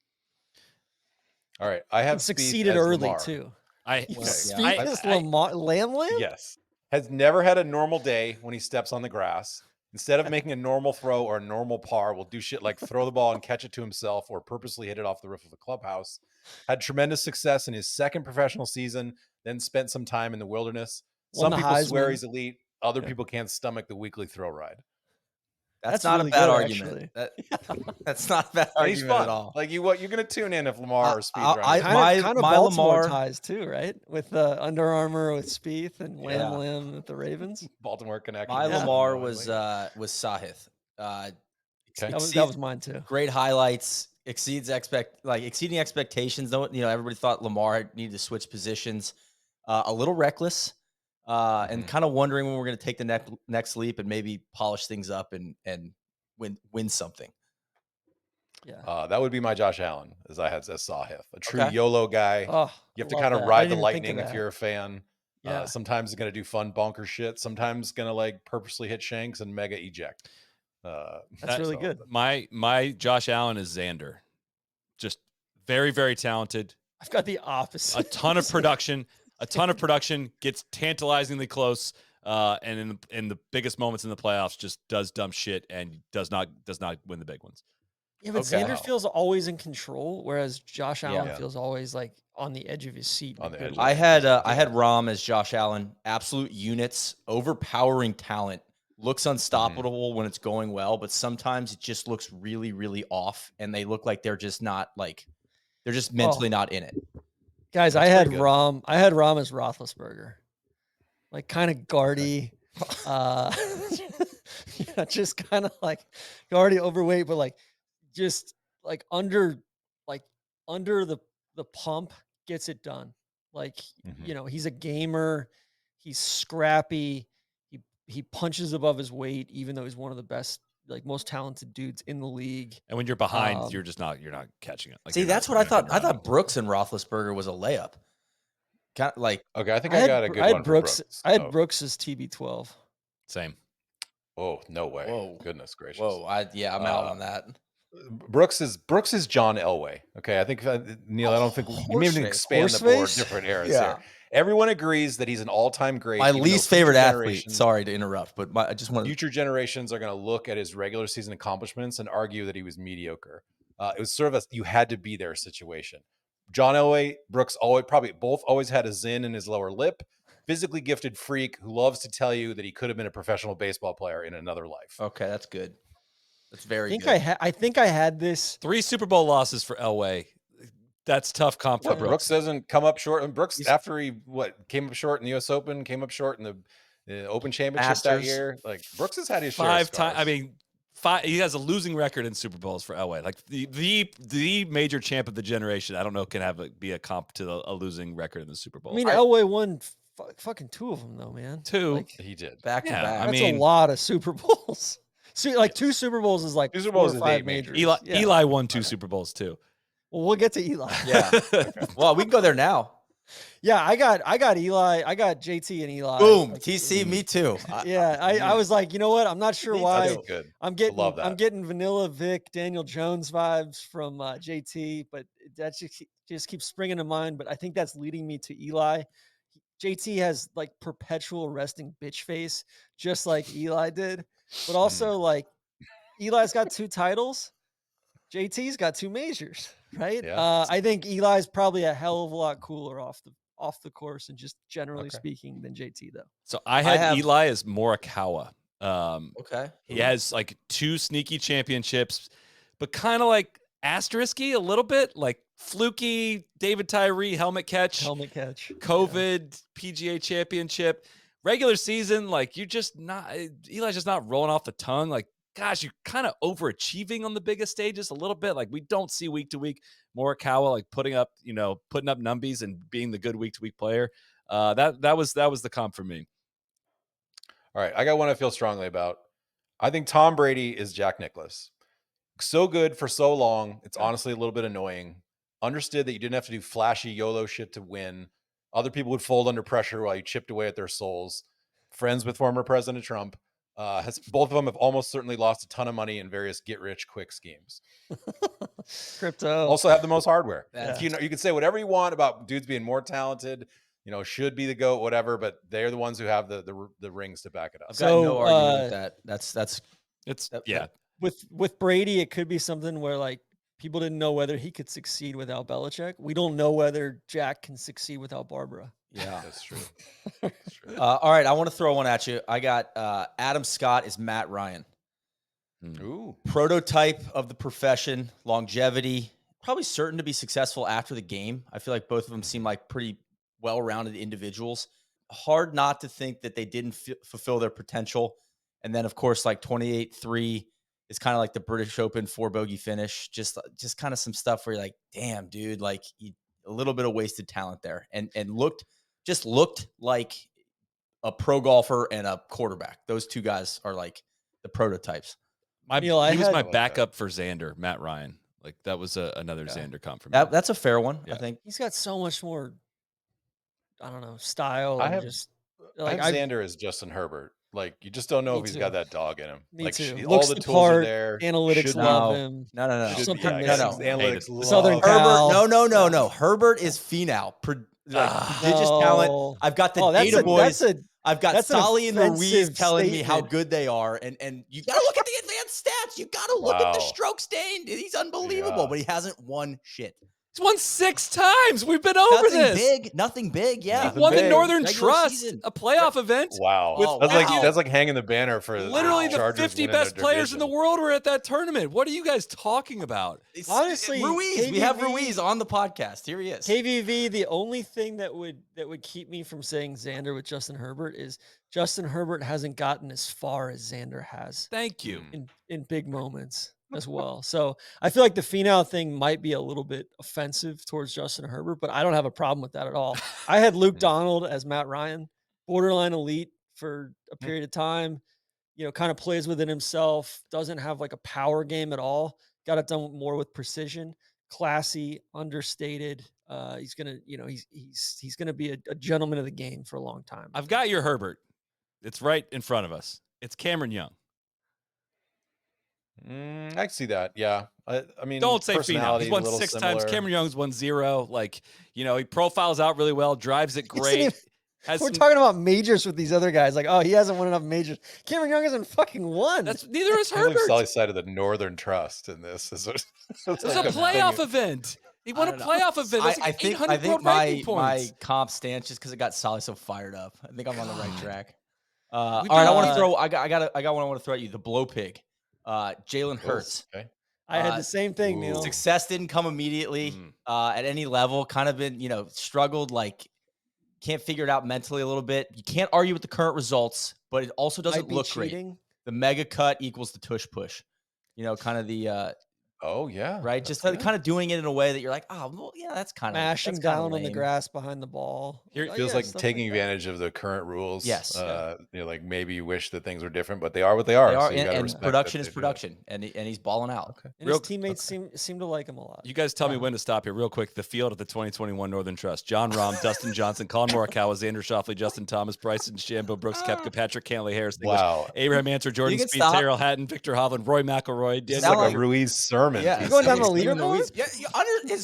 All right, I have
succeeded early Lamar. Too. Spieth is Lamar.
Yes, has never had a normal day when he steps on the grass. Instead of making a normal throw or a normal par, will do shit like throw the ball and catch it to himself or purposely hit it off the roof of the clubhouse. Had tremendous success in his second professional season, then spent some time in the wilderness. Some people swear he's elite. Other people can't stomach the weekly throw ride.
That's
That's
not
really
a bad
good,
argument. That's not a bad
And he's
argument
fun.
at all.
Like you're going to tune in if Lamar or Speed
I-
runs.
Kind of
my
Baltimore
Lamar-
ties too, right? With Under Armour with Spieth and Lamb
Yeah.
Lamb with the Ravens.
Baltimore connection.
My
Yeah.
Lamar was Sahith.
Okay.
That was mine too.
Great highlights, exceeding expectations. Though everybody thought Lamar needed to switch positions, a little reckless, and kind of wondering when we're going to take the next leap and maybe polish things up and win something.
Yeah.
That would be my Josh Allen, as I had as Sahith, a true
Okay.
YOLO guy.
Oh,
You have to
love
kind of
that. I
ride
didn't
the
even think of
lightning if
that.
you're a fan.
Yeah.
Sometimes it's going to do fun bonker shit. Sometimes going to like purposely hit shanks and mega eject.
That's really good.
My Josh Allen is Xander. Just very, very talented.
I've got the opposite.
A ton of production. Gets tantalizingly close. And in the biggest moments in the playoffs, just does dumb shit and does not win the big ones.
Yeah, but
Okay.
Xander feels always in control, whereas Josh Allen
Yeah.
feels always like on the edge of his seat.
On the edge.
I had Rom as Josh Allen. Absolute units, overpowering talent. Looks unstoppable when it's going well, but sometimes it just looks really, really off, and they look like they're just not they're just mentally not in it.
Guys,
That's
I had
pretty good.
Rom as Roethlisberger, like kind of guardy, just kind of like guardy, overweight, but like just like under the pump, gets it done. Like he's a gamer, he's scrappy, he punches above his weight, even though he's one of the best, like most talented dudes in the league.
And when you're behind, you're not catching it. Like,
See, that's what I thought. I thought Brooks and Roethlisberger was a layup. Kind of like
okay. I think I got a good one for Brooks.
I had Brooks as TB12.
Same.
Oh, no way.
Whoa.
Goodness gracious.
Whoa, I'm out on that.
Brooks is John Elway. Okay, I think Neil. I don't think you may even expand the board. Different eras here. Everyone agrees that he's an all-time great.
My least favorite athlete. Sorry to interrupt, but I just want
future generations are going to look at his regular season accomplishments and argue that he was mediocre. It was sort of a you had to be there situation. John Elway, Brooks always had a zin in his lower lip. Physically gifted freak who loves to tell you that he could have been a professional baseball player in another life.
Okay, that's good. That's very good.
I think I had this
3 Super Bowl losses for Elway. That's tough comp for Brooks.
Brooks doesn't come up short. And Brooks, after he came up short in the U.S. Open, came up short in the Open Championship
Masters.
that year. Like Brooks has had his share
5
of scars.
times. I mean, he has a losing record in Super Bowls for Elway. Like the major champ of the generation. I don't know can be a comp to a losing record in the Super Bowl.
I mean, Elway won fucking 2 of them though, man.
2.
Like,
he did
back to back.
That's a lot of Super Bowls. So, like 2 Super Bowls is like 4 or 5 majors.
Eli won 2 Super Bowls too.
Well, we'll get to Eli.
Yeah. Well, we can go there now.
Yeah, I got Eli. I got JT and Eli.
Boom. TC, me too.
I was like, you know what? I'm not sure why.
That's good.
I'm getting Vanilla Vic, Daniel Jones vibes from JT, but that just keeps springing to mind. But I think that's leading me to Eli. JT has like perpetual resting bitch face, just like Eli did. But also like Eli's got 2 titles. JT's got 2 majors, right?
Yeah.
I think Eli's probably a hell of a lot cooler off the course and just generally speaking than JT though.
So I had Eli as Morikawa.
Okay.
He has like 2 sneaky championships, but kind of like asterisky a little bit, like fluky David Tyree helmet catch, COVID PGA championship, regular season. Like Eli's just not rolling off the tongue. Like, gosh, you're kind of overachieving on the biggest stages a little bit. Like we don't see week to week Morikawa like putting up numbies and being the good week to week player. That was the comp for me.
All right, I got one I feel strongly about. I think Tom Brady is Jack Nicklaus. So good for so long. It's honestly a little bit annoying. Understood that you didn't have to do flashy YOLO shit to win. Other people would fold under pressure while you chipped away at their souls. Friends with former President Trump. Both of them have almost certainly lost a ton of money in various get-rich-quick schemes.
Crypto.
Also have the most hardware.
Yeah.
You can say whatever you want about dudes being more talented, should be the GOAT, whatever, but they're the ones who have the rings to back it up.
I've got no argument with that.
With Brady, it could be something where like people didn't know whether he could succeed without Belichick. We don't know whether Jack can succeed without Barbara.
Yeah,
that's true.
All right, I want to throw one at you. I got Adam Scott is Matt Ryan.
Ooh.
Prototype of the profession, longevity, probably certain to be successful after the game. I feel like both of them seem like pretty well-rounded individuals. Hard not to think that they didn't fulfill their potential. And then, of course, like 28-3 is kind of like the British Open 4-bogey finish. Just kind of some stuff where you're like, damn, dude, like a little bit of wasted talent there. And looked like a pro golfer and a quarterback. Those two guys are like the prototypes.
He was my backup for Xander, Matt Ryan. Like that was another Xander comp for me.
That's a fair one, I think.
He's got so much more, I don't know, style.
I have
Xander
as Justin Herbert. Like you just don't know if he's got that dog in him.
Me
like
too.
All the tools are there.
Analytics love him.
No.
Analytics love
Southern
Herbert. No. Herbert is phenol. Prodigious talent. I've got the data boys. I've got Solly and Ruiz telling me how good they are, and you got to look at the advanced stats. You got to look at the stroke gained. He's unbelievable, but he hasn't won shit.
He's won 6 times. We've been over this.
Nothing big. Yeah,
he won the Northern Trust, a playoff event.
Wow, that's like hanging the banner for
literally the 50 best players in the world were at that tournament. What are you guys talking about?
Honestly,
Ruiz. We have Ruiz on the podcast. Here he is.
KVV. The only thing that would keep me from saying Xander with Justin Herbert is Justin Herbert hasn't gotten as far as Xander has.
Thank you.
In big moments as well. So I feel like the phenol thing might be a little bit offensive towards Justin Herbert, but I don't have a problem with that at all. I had Luke Donald as Matt Ryan, borderline elite for a period of time, kind of plays within himself, doesn't have like a power game at all. Got it done more with precision, classy, understated. He's going to, he's going to be a gentleman of the game for a long time.
I've got your Herbert. It's right in front of us. It's Cameron Young.
I can see that. Yeah. I mean,
don't say phenol. He's won 6 times. Cameron Young's won 0. Like, he profiles out really well, drives it great.
We're talking about majors with these other guys. Like, oh, he hasn't won enough majors. Cameron Young hasn't fucking won.
Neither is Herbert.
Solly's side of the Northern Trust in this. It
was a playoff event. He won a playoff event.
I think my comp stance, just because it got Solly so fired up. I think I'm on the right track. All right, I want to throw. I got one I want to throw at you. The blow pig. Jalen Hurts.
Okay.
I had the same thing, Neil.
Success didn't come immediately at any level. Kind of been, struggled, like can't figure it out mentally a little bit. You can't argue with the current results, but it also doesn't look great. The mega cut equals the tush push. Kind of the
oh yeah,
right. Just kind of doing it in a way that you're like, oh well, yeah, that's kind of
mashing down on the grass behind the ball.
It feels like taking advantage of the current rules.
Yes,
like maybe you wish that things were different, but they are what they are. So
and production is production, and he's balling out.
Okay. And his teammates seem to like him a lot.
You guys tell me when to stop here, real quick. The field of the 2021 Northern Trust: John Rahm, Dustin Johnson, Colin Morikawa, Xander Schauffele, Justin Thomas, Bryson DeChambeau, Brooks Koepka, Patrick Cantlay, Harris English, Abraham Answer, Jordan Spieth, Tyrrell Hatton, Victor Hovland, Roy McIlroy.
It's like a Ruiz sermon.
Yeah,
you're going down the leaderboard.
Yeah,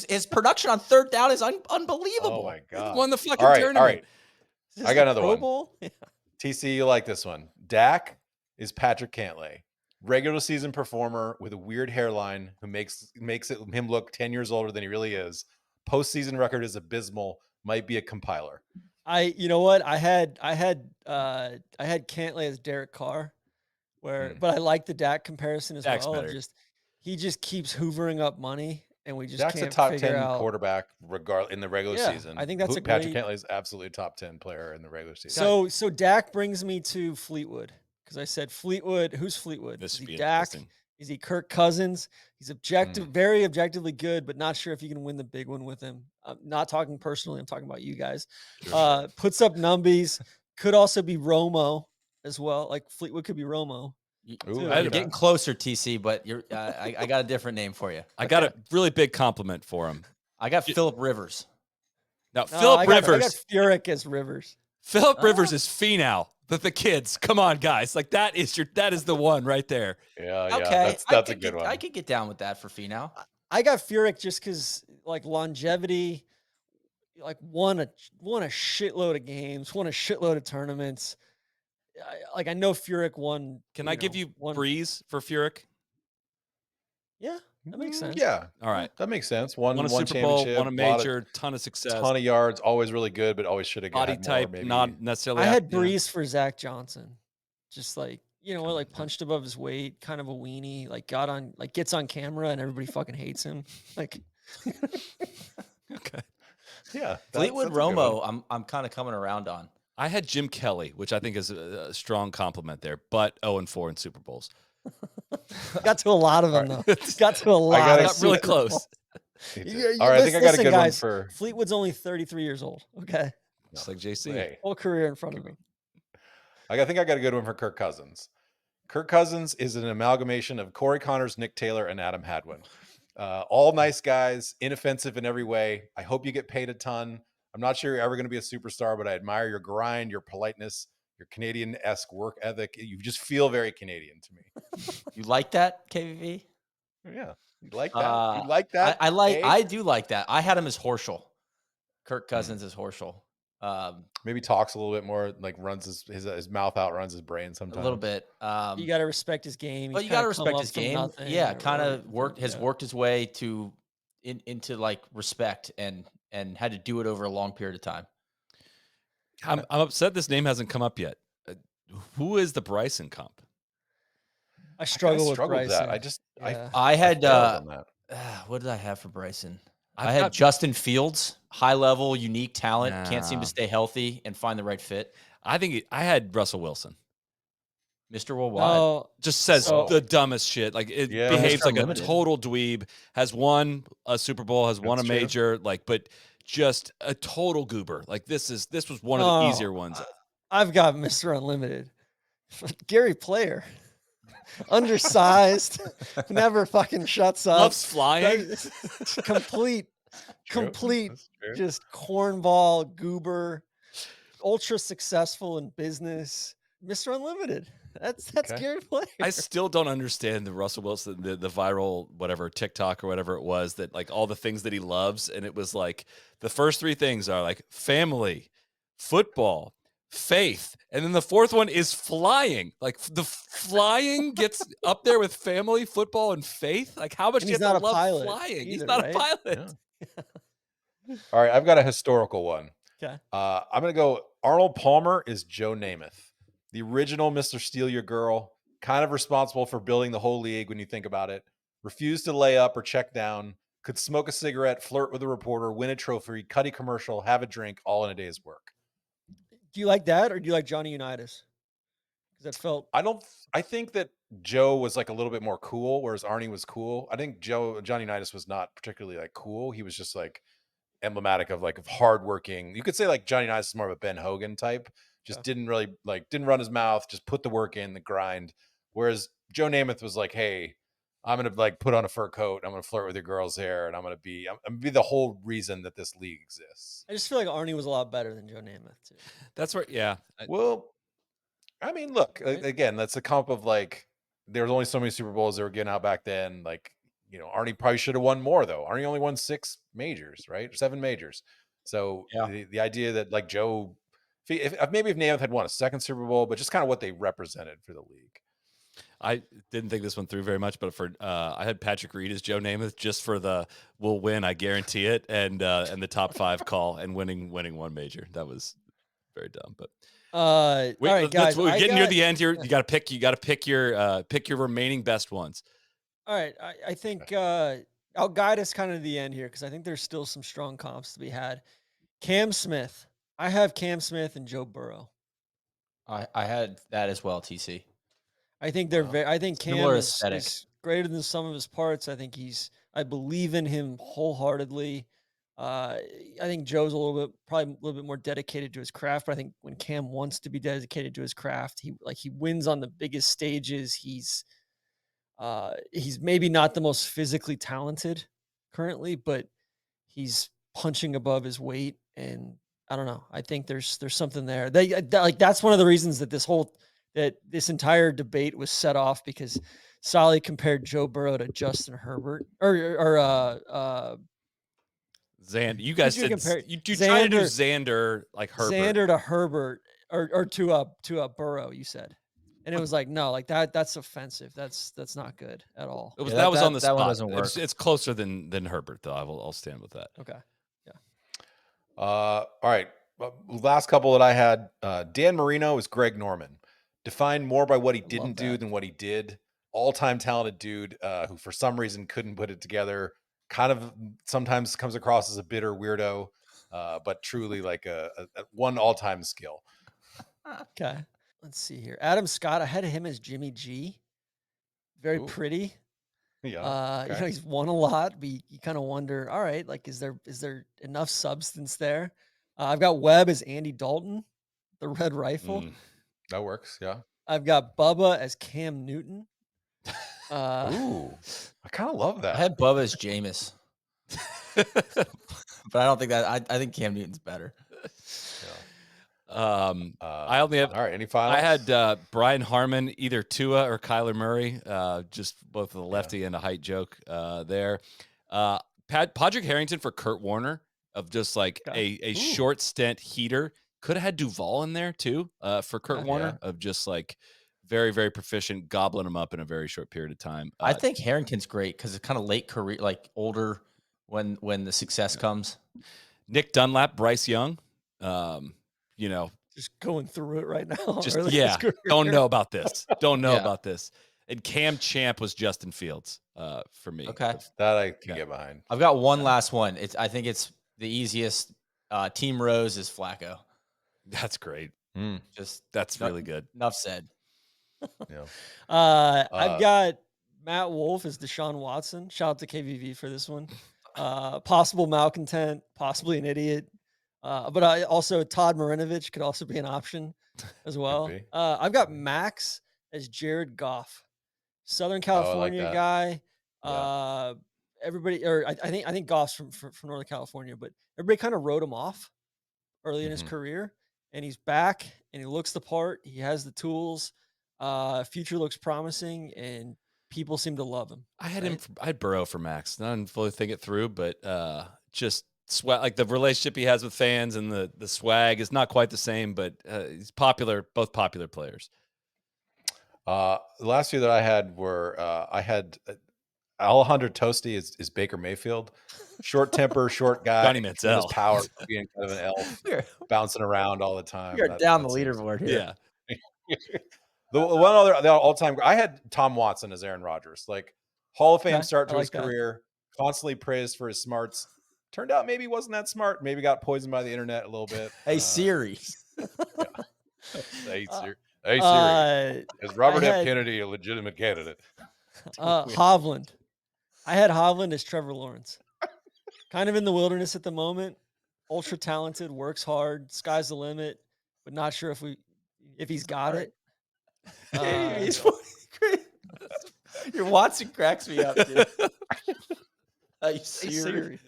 his production on third down is unbelievable.
Oh my god!
He won the fucking tournament.
All right. I got another one. Yeah. TC, you like this one? Dak is Patrick Cantlay, regular season performer with a weird hairline who makes him look 10 years older than he really is. Postseason record is abysmal. Might be a compiler.
You know what? I had Cantlay as Derek Carr, but I like the Dak comparison as
Dak's
well.
Better.
He just keeps hoovering up money, and we just
Dak's
can't
a top
figure
10
out.
quarterback in the regular season.
I think that's
Patrick Cantlay is absolutely a top 10 player in the regular season.
So Dak brings me to Fleetwood, because I said Fleetwood. Who's Fleetwood?
This
is he Dak? Is he Kirk Cousins? He's very objectively good, but not sure if you can win the big one with him. I'm not talking personally. I'm talking about you guys. Sure. Puts up numbies. Could also be Romo as well. Like Fleetwood could be Romo.
You're getting closer, TC, but I got a different name for you.
I got a really big compliment for him.
I got Phillip Rivers.
Now, Phillip Rivers.
I got Furyk as Rivers.
Phillip Rivers is phenol. The kids, come on, guys! Like that is the one right there.
Yeah,
okay.
That's a good one.
I could get down with that for phenol.
I got Furyk just because like longevity, like won a shitload of games, won a shitload of tournaments. I know Furyk won.
Can I give you Breeze for Furyk?
Yeah, that makes sense.
Yeah,
all right,
that makes sense. Won
a Super Bowl, won a major, ton of success,
ton of yards, always really good, but always should have got
body type,
more,
not necessarily.
I had Breeze for Zach Johnson, just like you know what, like punched above his weight, kind of a weenie, like gets on camera and everybody fucking hates him. Like,
Okay.
Yeah,
Fleetwood
that's a good one.
Romo, I'm kind of coming around on.
I had Jim Kelly, which I think is a strong compliment there, but 0-4 in Super Bowls.
got to a lot of them though. Got to a lot.
gotta-
Got really
Super
close.
Bowls.
Me too.
You-
All right, I think I got a
listen,
good one
guys,
for
Fleetwood's only 33 years old. Okay,
Just like JC.
Hey,
whole career in front of him.
I think I got a good one for Kirk Cousins. Kirk Cousins is an amalgamation of Corey Connors, Nick Taylor, and Adam Hadwin. All nice guys, inoffensive in every way. I hope you get paid a ton. I'm not sure you're ever going to be a superstar, but I admire your grind, your politeness, your Canadian-esque work ethic. You just feel very Canadian to me.
You like that, KVV?
Yeah. You like that? You like that?
I do like that. I had him as Horschel. Kirk Cousins as Horschel.
Maybe talks a little bit more, like runs his mouth outruns his brain
A
sometimes.
little bit.
You got to respect his game.
But you got to respect his game. Yeah, kind of worked his way into like respect and had to do it over a long period of time.
I'm upset this name hasn't come up yet. Who is the Bryson comp?
I struggle with
with
Bryson.
that.
I had
failed on that.
what did I have for Bryson?
I've
I had
got-
Justin Fields, high level, unique talent, can't seem
Nah.
to stay healthy and find the right fit.
I think I had Russell Wilson.
Mr. Worldwide.
Oh,
Just says
So-
the dumbest shit. Like it
Yeah.
behaves
Mr.
like
Unlimited.
a total dweeb. Has won a Super Bowl. Has won a
That's true.
major. Like, but just a total goober. Like this was one of the
Oh,
easier ones.
I've got Mr. Unlimited. Gary Player. Undersized. Never fucking shuts up.
Loves flying.
Complete,
True.
complete,
That's true.
just cornball, goober, ultra successful in business. Mr. Unlimited. That's
Okay.
Gary Player.
I still don't understand the Russell Wilson, the viral whatever TikTok or whatever it was that like all the things that he loves, and it was like the first three things are like family, football, faith, and then the fourth one is flying. Like the flying gets up there with family, football, and faith. Like how much
And
do you
he's
have
not
to
a
love
pilot
flying? He's
either,
not
right?
a pilot.
Yeah. All right, I've got a historical one.
Okay.
I'm going to go Arnold Palmer is Joe Namath, the original Mr. Steal Your Girl, kind of responsible for building the whole league when you think about it. Refused to lay up or check down, could smoke a cigarette, flirt with a reporter, win a trophy, cut a commercial, have a drink, all in a day's work.
Do you like that or do you like Johnny Unitas? Because that felt
I think that Joe was like a little bit more cool, whereas Arnie was cool. I think Johnny Unitas was not particularly like cool. He was just like emblematic of like hardworking. You could say like Johnny Unitas is more of a Ben Hogan type. Just didn't run his mouth, just put the work in, the grind. Whereas Joe Namath was like, hey, I'm gonna like put on a fur coat, I'm gonna flirt with your girl's hair, and I'm gonna be the whole reason that this league exists.
I just feel like Arnie was a lot better than Joe Namath too.
That's right. Yeah.
Well, I mean, look,
Right.
again, that's a comp of like there was only so many Super Bowls that were given out back then. Like, you know, Arnie probably should have won more though. Arnie only won 6 majors, right? 7 majors. So
Yeah.
the idea that like Joe, if Namath had won a second Super Bowl, but just kind of what they represented for the league.
I didn't think this one through very much, but for I had Patrick Reed as Joe Namath just for the we'll win, I guarantee it, and the top 5 call and winning one major. That was very dumb. But
All right, guys.
we're
I
getting near
got-
the end here. You got to pick your remaining best ones.
All right, I think I'll guide us kind of to the end here because I think there's still some strong comps to be had. Cam Smith. I have Cam Smith and Joe Burrow.
I had that as well, TC.
I think they're very. I think Cam
Similar
is
aesthetic.
greater than the sum of his parts. I think I believe in him wholeheartedly. I think Joe's probably a little bit more dedicated to his craft. But I think when Cam wants to be dedicated to his craft, he wins on the biggest stages. He's maybe not the most physically talented currently, but he's punching above his weight, and I don't know. I think there's something there. That's one of the reasons that this entire debate was set off because Solly compared Joe Burrow to Justin Herbert or
Xander, you guys
you
said
compare
you try to do
Xander-
Xander like Herbert.
Xander to Herbert or to a Burrow. You said, and it was like no, like that's offensive. That's not good at all.
It was,
Yeah,
that was on the
that one
spot.
doesn't work.
It's closer than Herbert though. I'll stand with that.
Okay.
All right. Last couple that I had, Dan Marino is Greg Norman. defined more by what he
love
didn't do
that.
than what he did. All-time talented dude who for some reason couldn't put it together. Kind of sometimes comes across as a bitter weirdo, but truly like a one all-time skill.
Okay. Let's see here. Adam Scott, I had him as Jimmy G. Very
Ooh.
pretty.
Yeah.
You know, he's won a lot, but you kind of wonder, all right, like, is there enough substance there? I've got Webb as Andy Dalton, the Red Rifle.
That works. Yeah.
I've got Bubba as Cam Newton.
Ooh, I kind of love that.
I had Bubba as Jameis, but I don't think that. I think Cam Newton's better.
I only have.
All right. Any finals?
I had Brian Harmon, either Tua or Kyler Murray, just both a lefty and a height joke there. Patrick Harrington for Kurt Warner, of just like a short stint heater. Could have had Duvall in there too for Kurt Warner, of just like very, very proficient, gobbling him up in a very short period of time.
I think Harrington's great because it's kind of late career, like older when the success comes.
Nick Dunlap, Bryce Young, you know,
just going through it right now.
Just don't know about this. Don't know about this. And Cam Champ was Justin Fields for me.
Okay,
that I can get behind.
I've got one last one. I think it's the easiest. Team Rose is Flacco.
That's great. That's really good.
Enough said.
Yeah.
I've got Matt Wolf as Deshaun Watson. Shout out to KVV for this one. Possible malcontent, possibly an idiot. But I also Todd Marinovich could also be an option as well. I've got Max as Jared Goff, Southern California guy. Yeah. Everybody, or I think Goff's from Northern California, but everybody kind of wrote him off early in his career, and he's back and he looks the part. He has the tools. Future looks promising, and people seem to love him.
I had him. I had Burrow for Max. I didn't fully think it through, but just swag, like the relationship he has with fans and the swag is not quite the same, but he's popular. Both popular players.
The last few that I had were I had Alejandro Tosti is Baker Mayfield, short temper, short guy,
Johnny Manziel,
power, being kind of an elf, bouncing around all the time.
You're down the leaderboard here.
Yeah.
The all-time, I had Tom Watson as Aaron Rodgers, like Hall of Fame start to his career, constantly praised for his smarts. Turned out maybe he wasn't that smart. Maybe got poisoned by the internet a little bit.
Hey Siri.
Hey Siri. Is Robert F. Kennedy a legitimate candidate?
Hovland. I had Hovland as Trevor Lawrence. Kind of in the wilderness at the moment. Ultra talented, works hard, sky's the limit, but not sure if he's got it.
He's great. Your Watson cracks me up, dude. Hey Siri.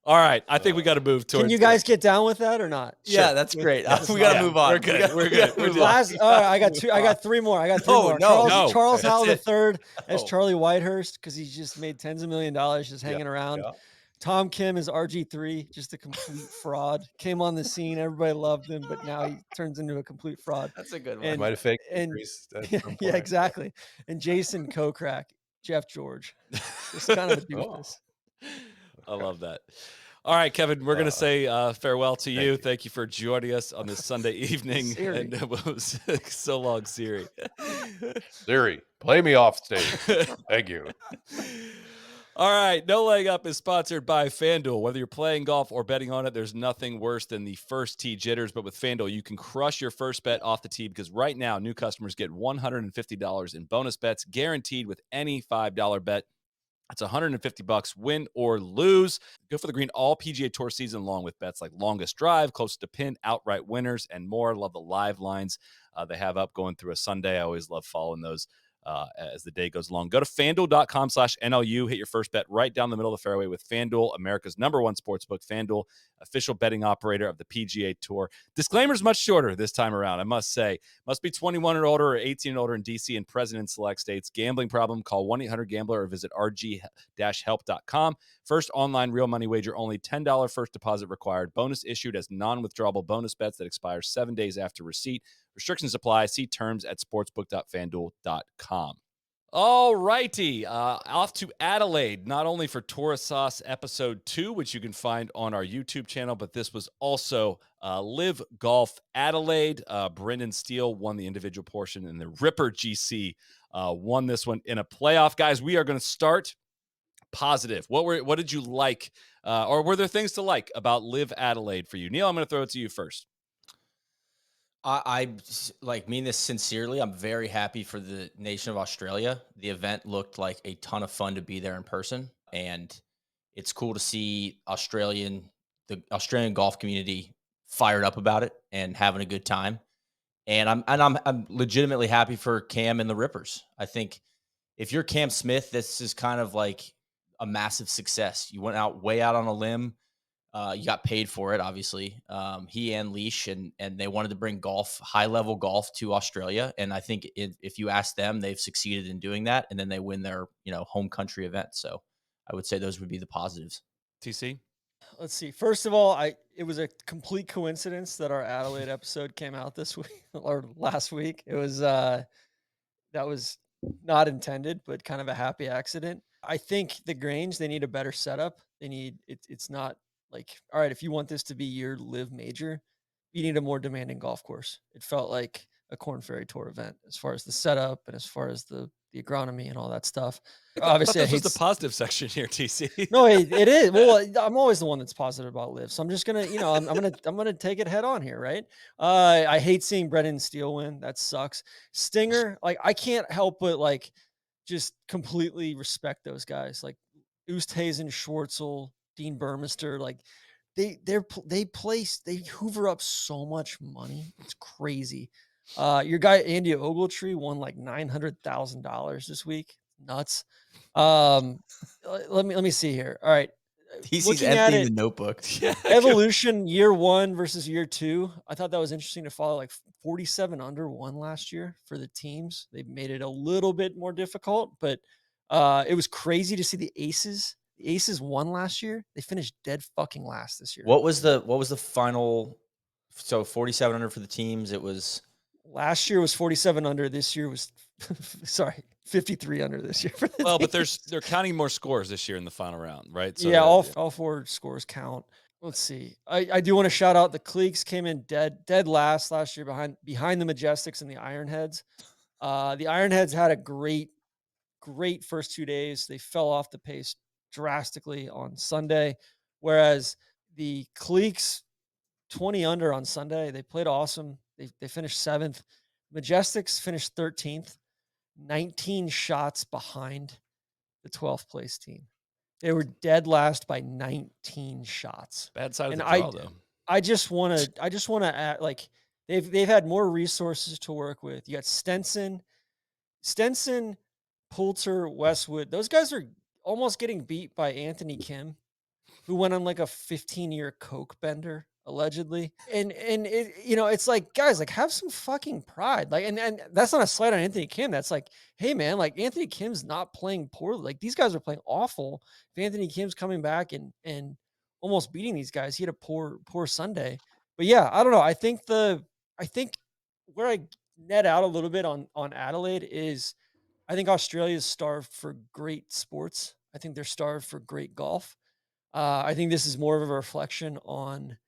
All right, I think we got to move towards.
Can you guys get down with that or not?
Yeah, that's great. We got to move on.
We're good. We're good.
I got two. I got three more. Charles Howell III as Charlie Whitehurst because he's just made tens of $1 millions just hanging around. Yeah. Tom Kim is RG3, just a complete fraud. Came on the scene, everybody loved him, but now he turns into a complete fraud.
That's a good one.
And,
might have faked
yeah, exactly. And Jason Kokrak, Jeff George, just kind of a doofus.
I love that. All right, Kevin, we're going to say farewell to you. Thank you for joining us on this Sunday evening.
Siri.
And it was so long, Siri.
Siri, play me off stage. Thank you.
All right, No Leg Up is sponsored by FanDuel. Whether you're playing golf or betting on it, there's nothing worse than the first tee jitters. But with FanDuel, you can crush your first bet off the tee because right now, new customers get $150 in bonus bets guaranteed with any $5 bet. That's $150, win or lose. Go for the green all PGA Tour season long with bets like longest drive, closest to pin, outright winners, and more. Love the live lines they have up going through a Sunday. I always love following those as the day goes along. Go to FanDuel.com/NLU. Hit your first bet right down the middle of the fairway with FanDuel, America's #1 sportsbook. FanDuel, official betting operator of the PGA Tour. Disclaimer's much shorter this time around, I must say. Must be 21 or older or 18 and older in D.C. and present in select states. Gambling problem? Call 1-800-GAMBLER or visit rg-help.com. First online real money wager only. $10 first deposit required. Bonus issued as non-withdrawable bonus bets that expire 7 days after receipt. Restrictions apply. See terms at sportsbook.fanduel.com. All righty. Off to Adelaide, not only for Tourist Sauce episode 2, which you can find on our YouTube channel, but this was also LIV Golf Adelaide. Brendan Steele won the individual portion, and the Ripper GC won this one in a playoff. Guys, we are going to start positive. What did you like, or were there things to like about LIV Adelaide for you? Neil, I'm going to throw it to you first.
I like mean this sincerely. I'm very happy for the nation of Australia. The event looked like a ton of fun to be there in person, and it's cool to see the Australian golf community fired up about it and having a good time. And I'm legitimately happy for Cam and the Rippers. I think if you're Cam Smith, this is kind of like a massive success. You went way out on a limb. You got paid for it, obviously. He and Leash, and they wanted to bring high level golf to Australia. And I think if you ask them, they've succeeded in doing that. And then they win their home country event. So I would say those would be the positives.
TC?
Let's see. First of all, it was a complete coincidence that our Adelaide episode came out this week or last week. It was that was not intended, but kind of a happy accident. I think the Grange, they need a better setup. They need it's not like, all right, if you want this to be your LIV major, you need a more demanding golf course. It felt like a Corn Ferry Tour event as far as the setup and as far as the agronomy and all that stuff. Obviously,
this was the positive section here, TC.
No, it is. Well, I'm always the one that's positive about LIV, so I'm just gonna, I'm gonna take it head on here, right? I hate seeing Brendan Steele win. That sucks. Stinger, like I can't help but like just completely respect those guys, like Oosthuizen, Schwartzel, Dean Burmester, like they hoover up so much money. It's crazy. Your guy Andy Ogletree won like $900,000 this week. Nuts. Let me see here. All right.
He's emptying the notebook.
Evolution year 1 versus year 2. I thought that was interesting to follow. Like 47 under won last year for the teams. They made it a little bit more difficult, but it was crazy to see the Aces. The Aces won last year. They finished dead fucking last this year.
What was the final? So 47 under for the teams. It was
last year was 47 under. This year was 53 under this year. For the
well, but
teams.
they're counting more scores this year in the final round, right?
So yeah, all 4 scores count. Let's see. I do want to shout out the Cleeks came in dead last year behind the Majestics and the Ironheads. The Ironheads had a great first 2 days. They fell off the pace drastically on Sunday, whereas the Cleeks 20 under on Sunday. They played awesome. They finished 7th. Majestics finished 13th, 19 shots behind the 12th place team. They were dead last by 19 shots.
Bad side of the draw, though.
I just want to add, like they've had more resources to work with. You got Stenson, Poulter, Westwood. Those guys are almost getting beat by Anthony Kim, who went on like a 15-year coke bender allegedly. And it, it's like, guys, like have some fucking pride. Like, and that's not a slight on Anthony Kim. That's like, hey man, like Anthony Kim's not playing poorly. Like these guys are playing awful. If Anthony Kim's coming back and almost beating these guys, he had a poor Sunday. But yeah, I don't know. I think where I net out a little bit on Adelaide is I think Australia's starved for great sports. I think they're starved for great golf. I think this is more of a reflection on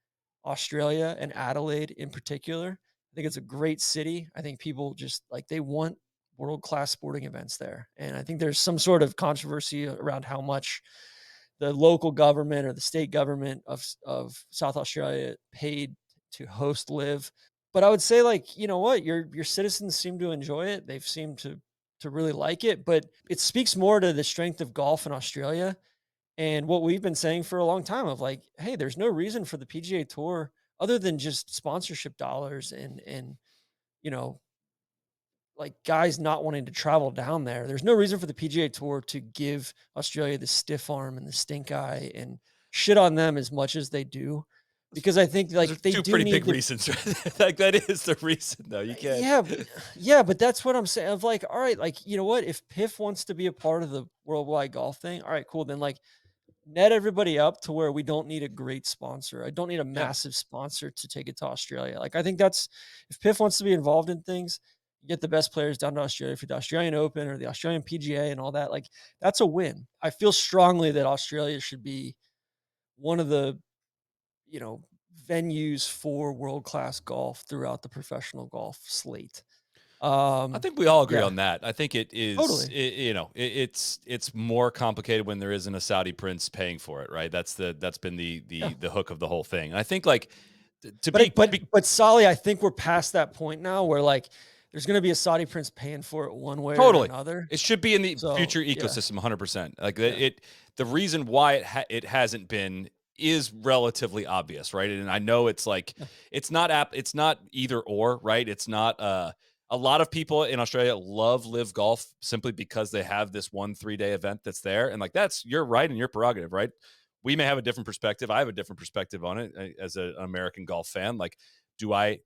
Australia and Adelaide in particular. I think it's a great city. I think people just like they want world-class sporting events there. And I think there's some sort of controversy around how much the local government or the state government of South Australia paid to host LIV. But I would say, like, you know what, your citizens seem to enjoy it. They've seemed to really like it, but it speaks more to the strength of golf in Australia and what we've been saying for a long time of like, hey, there's no reason for the PGA Tour other than just sponsorship dollars and like guys not wanting to travel down there. There's no reason for the PGA Tour to give Australia the stiff arm and the stink eye and shit on them as much as they do. Because I think like they
two
do
pretty
need
big reasons. Like that is the reason, though. You can't.
Yeah, but that's what I'm saying. Of like, all right, like you know what? If PIF wants to be a part of the worldwide golf thing, all right, cool. Then like net everybody up to where we don't need a great sponsor. I don't need a massive sponsor to take it to Australia. Like I think that's if PIF wants to be involved in things, You get the best players down to Australia for the Australian Open or the Australian PGA and all that. Like, that's a win. I feel strongly that Australia should be one of the, venues for world-class golf throughout the professional golf slate.
I think we all agree
Yeah.
on that. I think it is,
Totally.
it's more complicated when there isn't a Saudi prince paying for it, right? That's been the hook of the whole thing. And I think like
But Solly, I think we're past that point now where like there's going to be a Saudi prince paying for it one way or another.
it should be in the
So,
future
yeah.
ecosystem 100%. Like the reason why it hasn't been is relatively obvious, right? And I know it's like it's not either or, right? It's not a lot of people in Australia love LIV Golf simply because they have this 1 3-day event that's there. And like, that's your right and your prerogative, right? We may have a different perspective. I have a different perspective on it as an American golf fan. Like, do I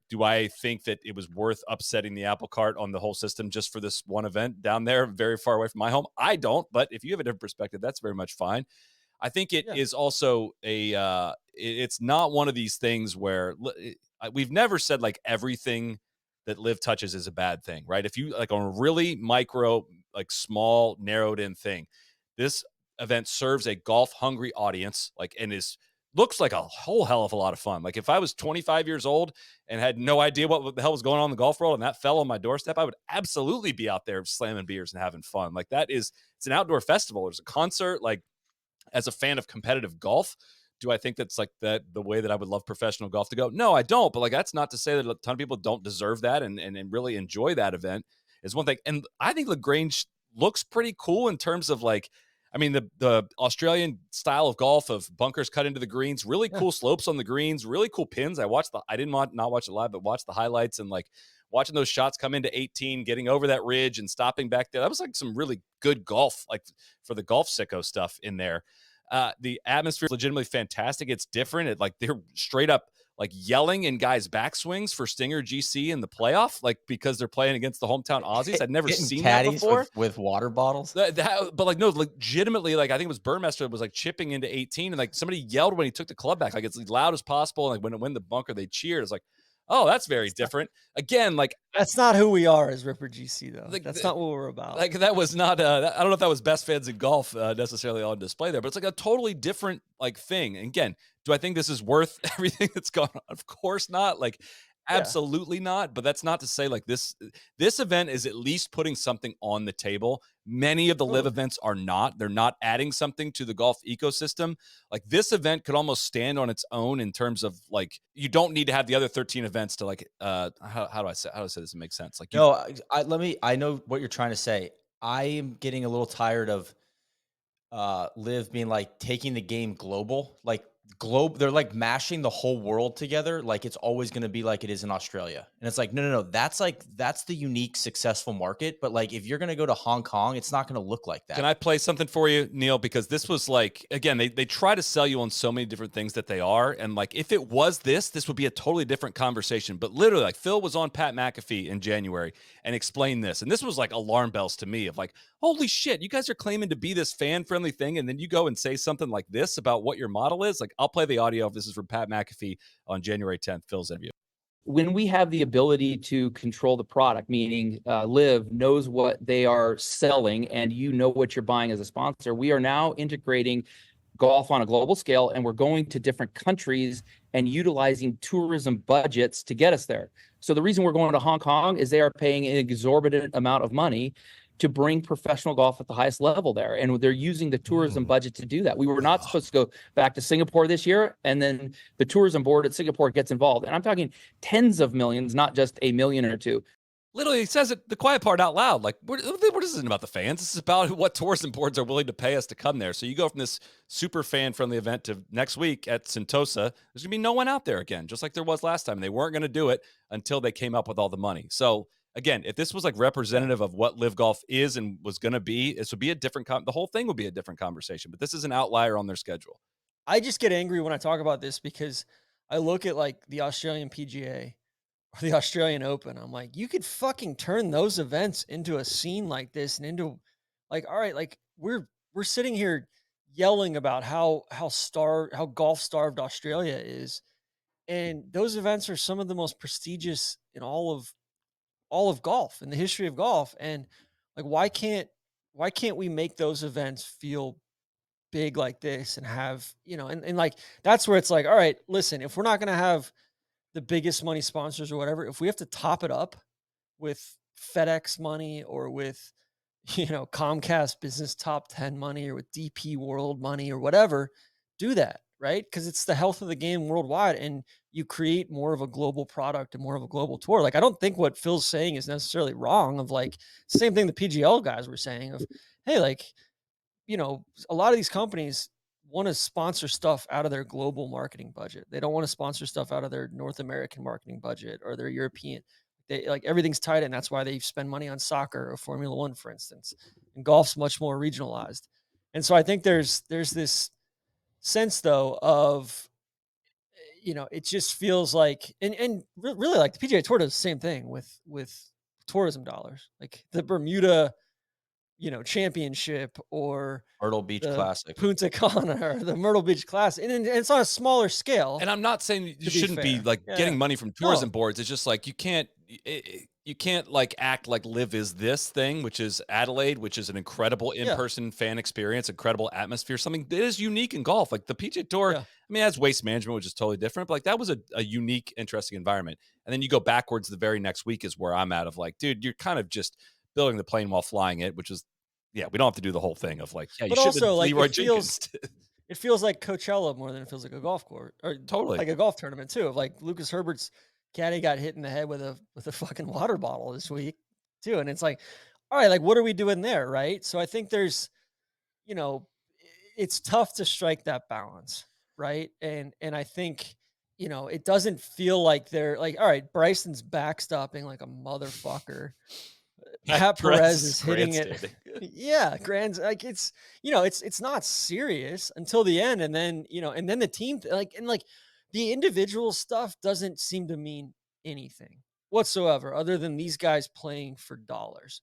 think that it was worth upsetting the apple cart on the whole system just for this one event down there, very far away from my home? I don't, but if you have a different perspective, that's very much fine. I think it is also it's not one of these things where we've never said like everything that LIV touches is a bad thing, right? If you like on a really micro, like small, narrowed in thing, this event serves a golf hungry audience, like, and looks like a whole hell of a lot of fun. Like if I was 25 years old and had no idea what the hell was going on in the golf world and that fell on my doorstep, I would absolutely be out there slamming beers and having fun. Like it's an outdoor festival. There's a concert. Like as a fan of competitive golf, do I think that's like the way that I would love professional golf to go? No, I don't. But like, that's not to say that a ton of people don't deserve that and really enjoy that event is one thing. And I think LaGrange looks pretty cool in terms of like, I mean, the Australian style of golf of bunkers cut into the greens, really cool slopes on the greens, really cool pins. I didn't not watch it live, but watch the highlights and like watching those shots come into 18, getting over that ridge and stopping back there. That was like some really good golf, like for the golf sicko stuff in there. The atmosphere is legitimately fantastic. It's different. They're straight up like yelling in guys' backswings for Stinger GC in the playoff, like because they're playing against the hometown Aussies. I'd never seen that before
with water bottles.
But like no, legitimately, like I think it was Burmester was like chipping into 18, and like somebody yelled when he took the club back, like it's as loud as possible. And like when it went the bunker, they cheered. It's like, oh, that's very different. Again, like
that's not who we are as Ripper GC though. Like, that's not what we're about.
Like that was not. I don't know if that was best fans in golf necessarily on display there, but it's like a totally different like thing. And again, do I think this is worth everything that's gone on? Of course not. Like absolutely not. But that's not to say like this event is at least putting something on the table. Many of the LIV events are not. They're not adding something to the golf ecosystem. Like this event could almost stand on its own in terms of like you don't need to have the other 13 events to like how do I say this makes sense? Like
I know what you're trying to say. I am getting a little tired of LIV being like taking the game global. Like they're like mashing the whole world together like it's always going to be like it is in Australia. And it's like no, that's the unique successful market, but like if you're going to go to Hong Kong, it's not going to look like that.
Can I play something for you, Neil? Because this was like, again, they try to sell you on so many different things that they are, and like if it was this would be a totally different conversation. But literally, like Phil was on Pat McAfee in January and explained this, and this was like alarm bells to me of like, holy shit, you guys are claiming to be this fan-friendly thing, and then you go and say something like this about what your model is. Like, I'll play the audio if this is from Pat McAfee on January 10th, Phil's interview.
When we have the ability to control the product, meaning LIV knows what they are selling and you know what you're buying as a sponsor, we are now integrating golf on a global scale, and we're going to different countries and utilizing tourism budgets to get us there. So the reason we're going to Hong Kong is they are paying an exorbitant amount of money to bring professional golf at the highest level there. And they're using the tourism budget to do that. We were not supposed to go back to Singapore this year. And then the tourism board at Singapore gets involved. And I'm talking tens of millions, not just $1 million or $2 million.
Literally, he says it, the quiet part out loud. Like, what is it about the fans? This is about what tourism boards are willing to pay us to come there. So you go from this super fan-friendly event to next week at Sentosa, there's going to be no one out there again, just like there was last time. They weren't going to do it until they came up with all the money. So again, if this was like representative of what LIV Golf is and was going to be, this would be a different, the whole thing would be a different conversation, but this is an outlier on their schedule.
I just get angry when I talk about this because I look at like the Australian PGA or the Australian Open. I'm like, you could fucking turn those events into a scene like this and into like, all right, like we're sitting here yelling about how golf starved Australia is. And those events are some of the most prestigious in all of all of golf and the history of golf. And like, why can't we make those events feel big like this and have, and like, that's where it's like, all right, listen, if we're not going to have the biggest money sponsors or whatever, if we have to top it up with FedEx money or with, Comcast business top 10 money or with DP World money or whatever, do that, right? Because it's the health of the game worldwide, and you create more of a global product and more of a global tour. Like, I don't think what Phil's saying is necessarily wrong. Of like, same thing the PGL guys were saying of, hey, like, a lot of these companies want to sponsor stuff out of their global marketing budget. They don't want to sponsor stuff out of their North American marketing budget or their European. They like, everything's tight, and that's why they spend money on soccer or Formula One, for instance. And golf's much more regionalized. And so I think there's this sense though of, it just feels like, and really, like, the PGA Tour does the same thing with tourism dollars, like the Bermuda, championship, or
Myrtle Beach
the
Classic.
Punta Cana or the Myrtle Beach Classic. And it's on a smaller scale.
And I'm not saying you
be
shouldn't be
fair.
like
Yeah,
getting
yeah.
money from tourism boards. It's just like you can't like act like LIV is this thing, which is Adelaide, which is an incredible in-person fan experience, incredible atmosphere, something that is unique in golf. Like the PGA Tour,
Yeah.
I mean, it has waste management, which is totally different, but like that was a unique, interesting environment. And then you go backwards the very next week is where I'm at of like, dude, you're kind of just building the plane while flying it, which is, yeah, we don't have to do the whole thing of like, yeah, you
But
should
also,
have
like,
Leroy Jenkins.
it feels like Coachella more than it feels like a golf course, or
Totally.
like a golf tournament too. Of like, Lucas Herbert's caddy got hit in the head with a fucking water bottle this week too. And it's like, all right, like, what are we doing there? Right. So I think there's, it's tough to strike that balance. Right. And I think, it doesn't feel like they're like, all right, Bryson's backstopping like a motherfucker. Pat Perez is hitting it. Yeah, like, it's, it's not serious until the end, and then, and then the team, like, and like the individual stuff doesn't seem to mean anything whatsoever other than these guys playing for dollars.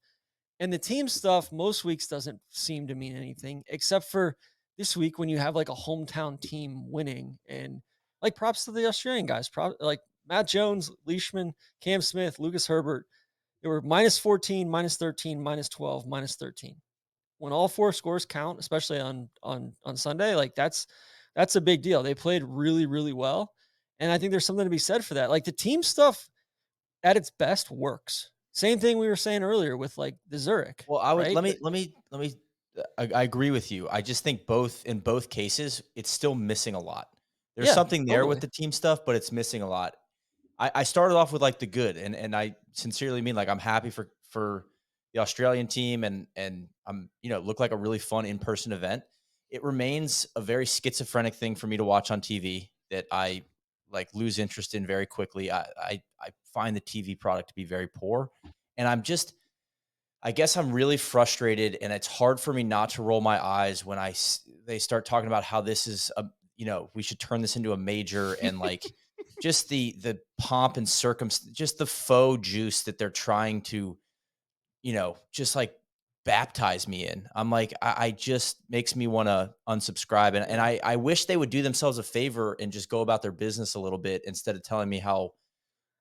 And the team stuff most weeks doesn't seem to mean anything except for this week when you have like a hometown team winning. And like, props to the Australian guys, like Matt Jones, Leishman, Cam Smith, Lucas Herbert. They were minus 14, minus 13, minus 12, minus 13. When all four scores count, especially on Sunday, like that's a big deal. They played really, really well. And I think there's something to be said for that. Like, the team stuff at its best works. Same thing we were saying earlier with like the Zurich.
Well, I would
right?
let me I agree with you. I just think in both cases, it's still missing a lot. There's
Yeah,
something there with
totally.
the team stuff, but it's missing a lot. I started off with like the good, and I sincerely mean, like, I'm happy for the Australian team, and I'm, look like a really fun in-person event. It remains a very schizophrenic thing for me to watch on TV that I like lose interest in very quickly. I find the TV product to be very poor, and I guess I'm really frustrated, and it's hard for me not to roll my eyes when they start talking about how this is we should turn this into a major, and like just the pomp and circumstance, just the faux juice that they're trying to, just like baptize me in. I'm like, I just makes me want to unsubscribe. And I wish they would do themselves a favor and just go about their business a little bit instead of telling me how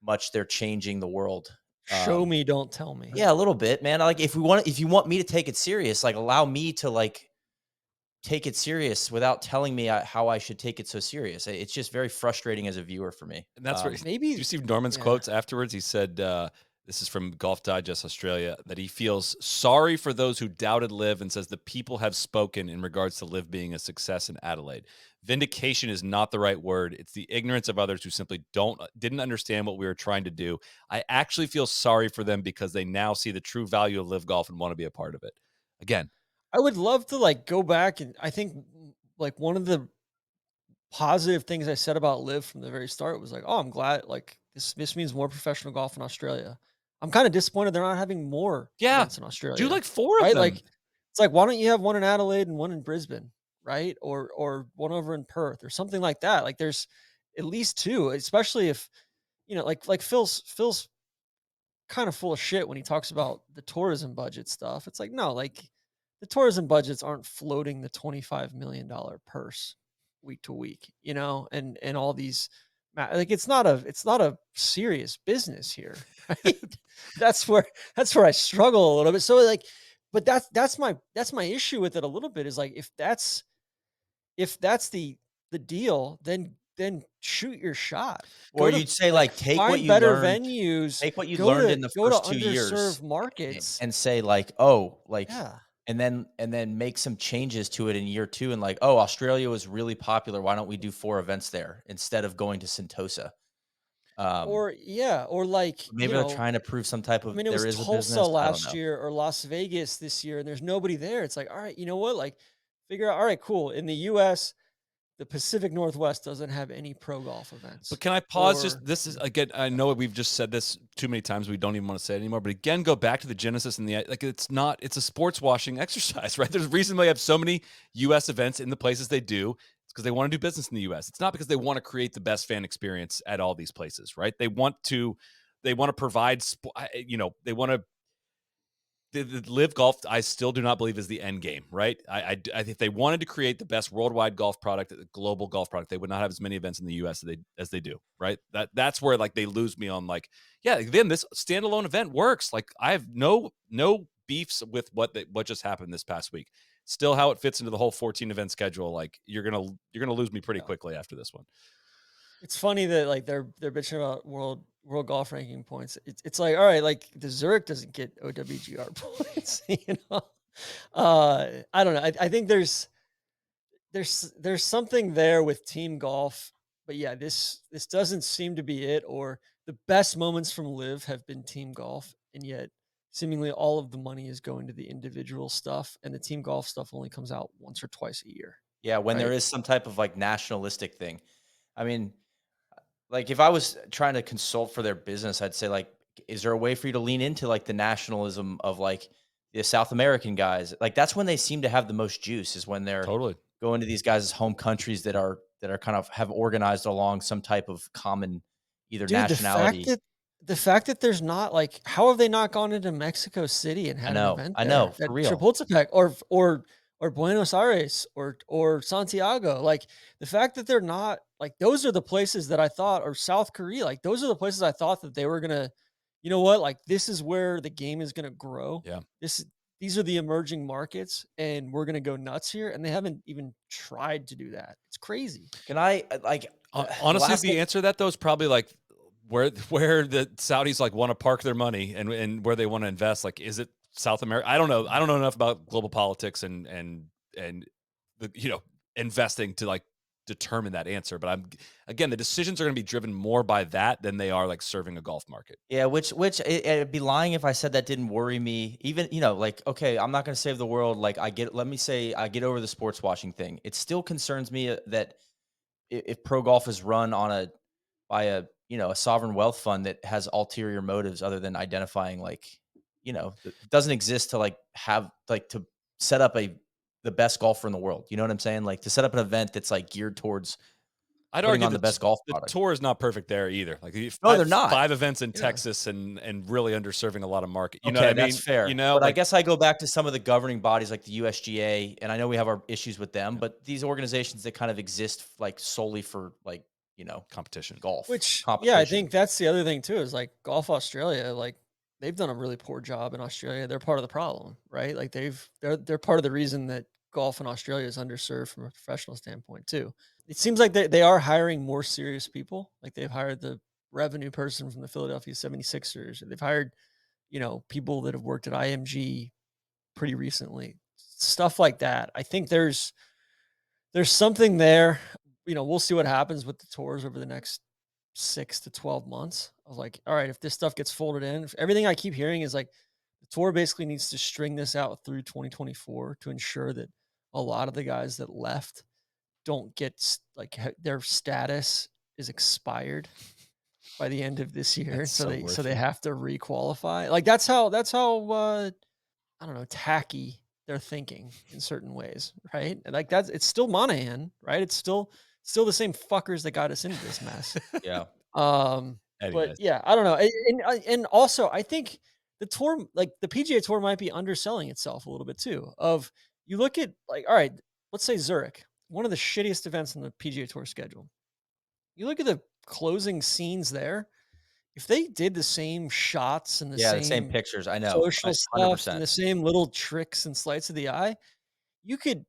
much they're changing the world.
Show me, don't tell me.
Yeah, a little bit, man. Like, if you want me to take it serious, like, allow me to like take it serious without telling me how I should take it so serious. It's just very frustrating as a viewer for me.
And that's where
maybe.
Do you see Norman's
Yeah.
quotes afterwards? He said, this is from Golf Digest Australia, that he feels sorry for those who doubted LIV and says the people have spoken in regards to LIV being a success in Adelaide. Vindication is not the right word. It's the ignorance of others who simply didn't understand what we were trying to do. I actually feel sorry for them because they now see the true value of LIV golf and want to be a part of it. Again,
I would love to like go back, and I think like one of the positive things I said about LIV from the very start was like, oh, I'm glad, like, this means more professional golf in Australia. I'm kind of disappointed they're not having more events in Australia.
do like 4 of
right?
them.
Like, it's like, why don't you have one in Adelaide and one in Brisbane, right? Or one over in Perth or something like that. Like, there's at least 2, especially if, like Phil's kind of full of shit when he talks about the tourism budget stuff. It's like, no, like, the tourism budgets aren't floating the $25 million purse week to week, and all these Like it's not a serious business here, right? that's where I struggle a little bit. So like, but that's my issue with it a little bit is like if that's the deal, then shoot your shot.
Or
Go to
you'd say,
like
like, take what
find
you
better
learned
venues.
take what you
Go
learned
to
in the
go to
first 2 years
underserved markets.
and say, like, "Oh," like,
Yeah.
and then make some changes to it in year 2 and like, "Oh, Australia was really popular. Why don't we do 4 events there instead of going to Sentosa?"
Or like,
Maybe they're trying to prove some type
I
of
mean, it was
there is a
Tulsa
business. I don't
last
know.
year or Las Vegas this year, and there's nobody there. It's like, all right, you know what? Like, figure out, all right, cool. In the US, the Pacific Northwest doesn't have any pro golf events.
But can I pause?
Or
This is again. I know we've just said this too many times. We don't even want to say it anymore. But again, go back to the genesis and the like. It's not. It's a sports washing exercise, right? There's a reason they have so many U.S. events in the places they do. It's because they want to do business in the U.S. It's not because they want to create the best fan experience at all these places, right? They want to provide. They want to. The live golf, I still do not believe is the end game, right? I if they wanted to create the best worldwide golf product, the global golf product, they would not have as many events in the U.S. as they do, right? That's where like they lose me on like, yeah, then this standalone event works. Like I have no beefs with what just happened this past week. Still, how it fits into the whole 14 event schedule, like you're gonna lose me pretty quickly after this one.
it's funny that like they're bitching about world golf ranking points. It's like, all right, like the Zurich doesn't get OWGR points, you know. I don't know. I think there's something there with team golf, but yeah, this doesn't seem to be it. Or the best moments from Live have been team golf, and yet seemingly all of the money is going to the individual stuff, and the team golf stuff only comes out once or twice a year.
Yeah, when there
Right.
is some type of like nationalistic thing. I mean, like if I was trying to consult for their business, I'd say like, is there a way for you to lean into like the nationalism of like the South American guys? Like that's when they seem to have the most juice is when they're
Totally.
going to these guys' home countries that are kind of have organized along some type of common either
Dude,
nationality.
the fact that there's not like, how have they not gone into Mexico City and had an event
I know,
there
for
at
real.
Chapultepec or Buenos Aires or Santiago? Like the fact that they're not like, those are the places that I thought, or South Korea, like those are the places I thought that they were gonna, you know what, like this is where the game is gonna grow.
Yeah.
These are the emerging markets, and we're gonna go nuts here. And they haven't even tried to do that. It's crazy.
Can I like
Honestly,
last
the answer to that though is probably like where the Saudis like want to park their money and where they want to invest. Like, is it South America? I don't know. I don't know enough about global politics and the investing to like determine that answer. But again, the decisions are going to be driven more by that than they are like serving a golf market.
Yeah, which it'd be lying if I said that didn't worry me. Even, like, okay, I'm not going to save the world. Like let me say I get over the sports washing thing. It still concerns me that if pro golf is run by a sovereign wealth fund that has ulterior motives other than identifying like, that doesn't exist to like have like to set up the best golfer in the world. You know what I'm saying? Like to set up an event that's like geared towards
I'd
putting
argue
on the best golf
the
product.
tour is not perfect there either. Like
No, they're not.
5 events in
Yeah.
Texas and really underserving a lot of market. You know
Okay,
what I mean?
that's fair.
You know,
but I
like,
guess I go back to some of the governing bodies like the USGA, and I know we have our issues with them, but these organizations that kind of exist like solely for like,
competition.
golf.
Which,
competition.
yeah, I think that's the other thing too, is like Golf Australia, like they've done a really poor job in Australia. They're part of the problem, right? Like they're part of the reason that golf in Australia is underserved from a professional standpoint too. It seems like they are hiring more serious people. Like they've hired the revenue person from the Philadelphia 76ers. They've hired, people that have worked at IMG pretty recently. Stuff like that. I think there's something there. We'll see what happens with the tours over the next 6 to 12 months. I was like, all right, if this stuff gets folded in, if everything I keep hearing is like the tour basically needs to string this out through 2024 to ensure that a lot of the guys that left don't get their status is expired by the end of this year.
That's so
So they
worthy.
have to requalify. Like that's how I don't know, tacky they're thinking in certain ways, right? And like it's still Monahan, right? It's still the same fuckers that got us into this mess.
Yeah.
But
Anyways.
yeah, I don't know. And also I think the tour, like the PGA Tour might be underselling itself a little bit too. Of you look at like, all right, let's say Zurich, one of the shittiest events on the PGA Tour schedule. You look at the closing scenes there. If they did the same shots and the
the same
same
pictures. I know.
social stuff
100%.
and the same little tricks and sleights of the eye, you could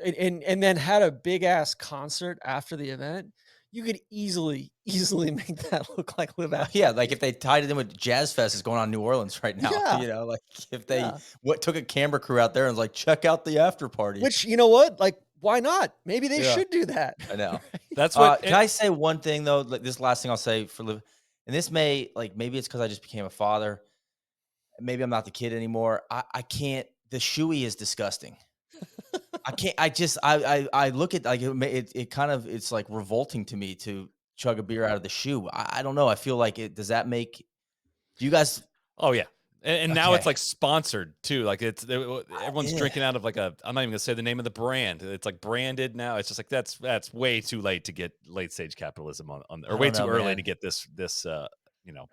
and then had a big ass concert after the event, you could easily make that look like Live Adelaide.
Yeah, like if they tied it in with Jazz Fest is going on in New Orleans right now.
Yeah.
You know, like if they
Yeah.
took a camera crew out there and was like, check out the after party.
Which, you know what? Like, why not? Maybe they
Yeah.
should do that.
I know.
That's what.
Can I say one thing though? Like, this last thing I'll say for Liv, and this maybe it's because I just became a father. Maybe I'm not the kid anymore. I can't. The shoey is disgusting. I can't. I look at like it kind of it's like revolting to me to chug a beer out of the shoe. I don't know. I feel like it. Does that make? Do you guys?
Oh yeah. And now it's
Okay.
like sponsored too. Like everyone's drinking out of like I'm not even gonna say the name of the brand. It's like branded now. It's just like that's way too late to get late stage capitalism on or way too early to get this you know.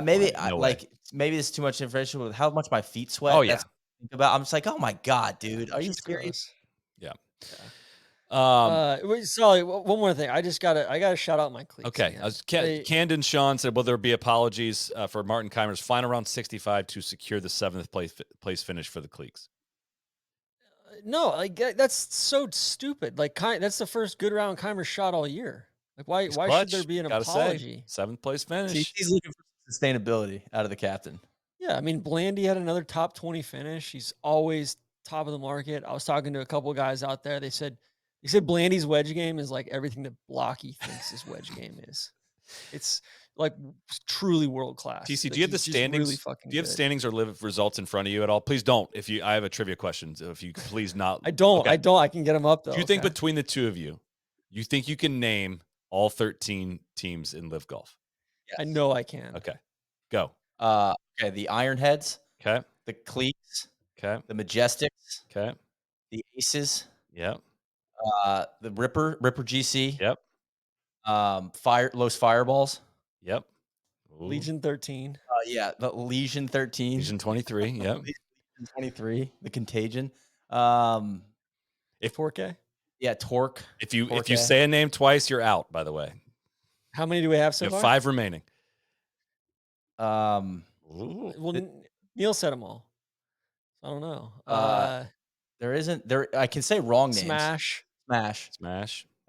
Maybe
no way.
maybe it's too much information with how much my feet sweat.
Oh yeah.
That's what I think about. I'm just like, oh my god, dude, are you
It's
serious?
gross.
Yeah.
Sorry, one more thing. I gotta shout out my cleats.
Okay.
again.
Camden Sean said, will there be apologies for Martin Keimer's final round 65 to secure the 7th place finish for the Cleeks?
No, like that's so stupid. Like that's the first good round Keimer shot all year. Like why
He's
should
clutch,
there be an
gotta say.
apology?
7th place finish.
He's looking for sustainability out of the captain.
Yeah, I mean Blandy had another top 20 finish. He's always top of the market. I was talking to a couple of guys out there. They said Blandy's wedge game is like everything that Blocky thinks his wedge game is. It's like truly world class.
TC,
Like,
do you have the
he's just
standings?
Really fucking
do you have
good.
standings or live results in front of you at all? Please don't. I have a trivia question. So if you could please not.
I don't.
Okay.
I don't. I can get them up though.
Do you think
okay?
between the two of you, you think you can name all 13 teams in Live Golf?
Yes.
I know I can.
Okay, go.
Okay, the Ironheads,
Okay,
the Cleats,
okay,
the Majestics,
okay.
the Aces,
Yep,
the Ripper GC,
yep,
Los Fireballs,
yep. Ooh.
Legion 13.
yeah, the Legion 13,
Legion 23. Yep.
Legion 23, the Contagion,
If
4K.
yeah, Torque.
if you
4K.
say a name twice, you're out. By the way,
How many do we have so
you have
far?
5 remaining.
Well, Neil said them all. I don't know.
There isn't there. I can say wrong names.
Smash.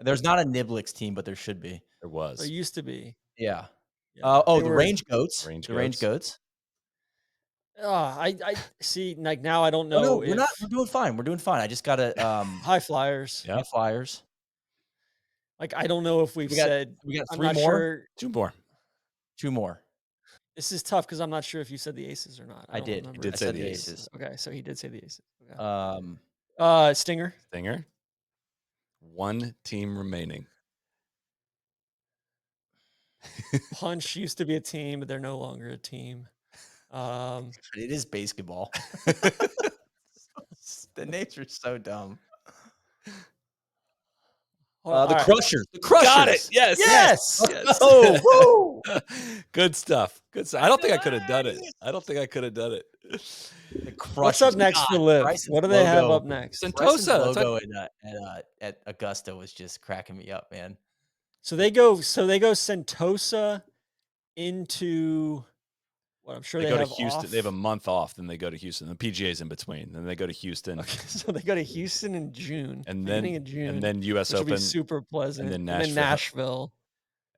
There's not a Niblix team, but there should be.
There was.
There used to be.
Yeah.
Yeah,
Oh,
they
the
were-
Range Goats.
Range
The Range
Goats.
Goats.
I see. Like now, I don't
No,
know.
we're not. We're doing fine. We're doing fine. I just gotta
High Flyers.
Yeah.
Flyers.
Like I don't know if we've
We got
said.
3
I'm
more.
not sure.
2 more.
2 more.
This is tough because I'm not sure if you said the Aces or not.
I
don't
did.
remember.
You did
I
say
said
the
Aces.
Okay, so he did say the Aces. Okay. Stinger.
Stinger. 1 team remaining.
Punch used to be a team, but they're no longer a team.
It is basketball. The names are so dumb. The Crushers. The Crushers.
Got it. Yes.
Yes.
Oh, woo!
Good stuff. Good stuff. I don't think I could have done it.
The Crushers.
What's up next for Liv?
Bryson's
What do they have
logo-
up next?
Bryson's
Sentosa. That's
logo at Augusta was just cracking me up, man.
So they go Sentosa into what I'm sure
They
they
go to
have
Houston.
off.
They have a month off. Then they go to Houston. The PGA's in between. Then they go to Houston.
Okay, so they go to Houston in June,
And
beginning of June,
And then U.S.
which will
Open.
be super pleasant.
then
Nashville.
Nashville.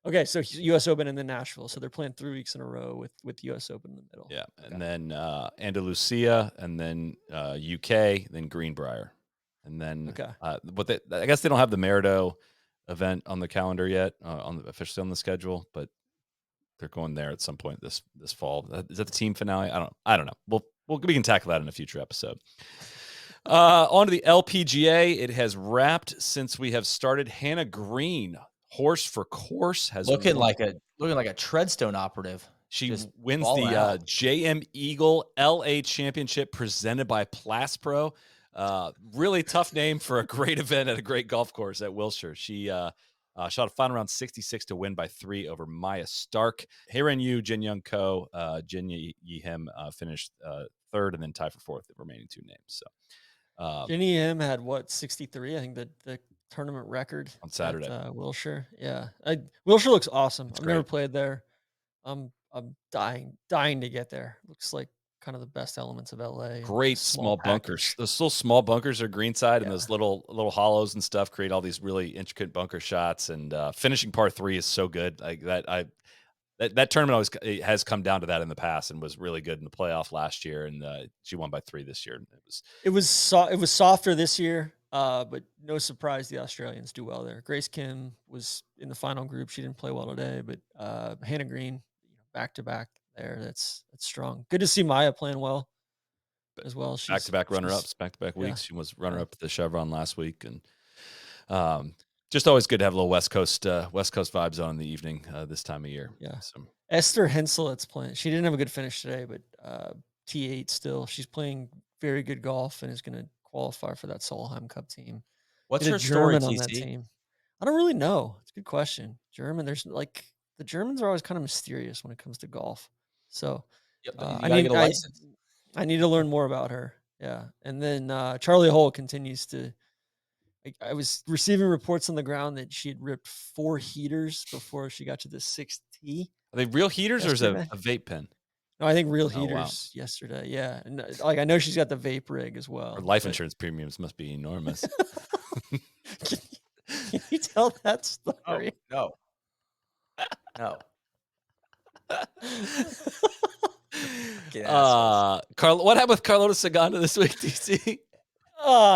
Okay, so U.S. Open and then Nashville. So they're playing 3 weeks in a row with U.S. Open in the middle.
Yeah. And then Andalusia. And then UK. Then Greenbrier. And then
Okay.
I guess they don't have the Merido event on the calendar yet, officially on the schedule, but they're going there at some point this fall. Is that the team finale? I don't know. We can tackle that in a future episode. On to the LPGA. It has wrapped since we have started. Hannah Green, horse for course, has
Looking
won.
like a Treadstone operative.
She
just
wins
balling
the
out.
JM Eagle LA Championship presented by Plaspro. Really tough name for a great event at a great golf course at Wilshire. She shot a final round 66 to win by 3 over Maya Stark. Heiren Yu, Jin Young Ko, Jin Yi Him finished 3rd and then tied for 4th, the remaining 2 names. So
Jenny M had what 63? I think the tournament record
on Saturday.
at Wilshire. Yeah, Wilshire looks awesome.
It's
I've never
great.
played there. I'm dying to get there. Looks like kind of the best elements of LA. and
Great
a
small bunkers.
package.
Those little small bunkers are greenside, and
Yeah.
those little hollows and stuff create all these really intricate bunker shots. And finishing par 3 is so good. Like that tournament always has come down to that in the past, and was really good in the playoff last year. And she won by 3 this year.
It was softer this year, but no surprise the Australians do well there. Grace Kim was in the final group. She didn't play well today, but Hannah Green, back to back there. That's strong. Good to see Maya playing well as well.
Back to back runner
she's-
ups, back to back
yeah.
weeks. She was runner up at the Chevron last week, and just always good to have a little West Coast vibes on in the evening this time of year.
Yeah.
So,
Esther Hensellet's playing. She didn't have a good finish today, but T8 still. She's playing very good golf and is going to qualify for that Solheim Cup team.
What's
Get a
her story,
German on that
TC?
team. I don't really know. It's a good question. German. There's the Germans are always kind of mysterious when it comes to golf. So
Yep, you
I
gotta
need
get a license.
I need to learn more about her. Yeah, and then Charlie Hull continues to. I was receiving reports on the ground that she had ripped 4 heaters before she got to the 6th tee.
are they real heaters or is it
Yesterday.
a vape pen
No, I think real
Oh, wow.
heaters yesterday. Yeah, and I know she's got the vape rig as well.
or life
but-
insurance premiums must be enormous?
Can you tell that story?
No. No.
Carl, what happened with Carlota Saganda this week, DC?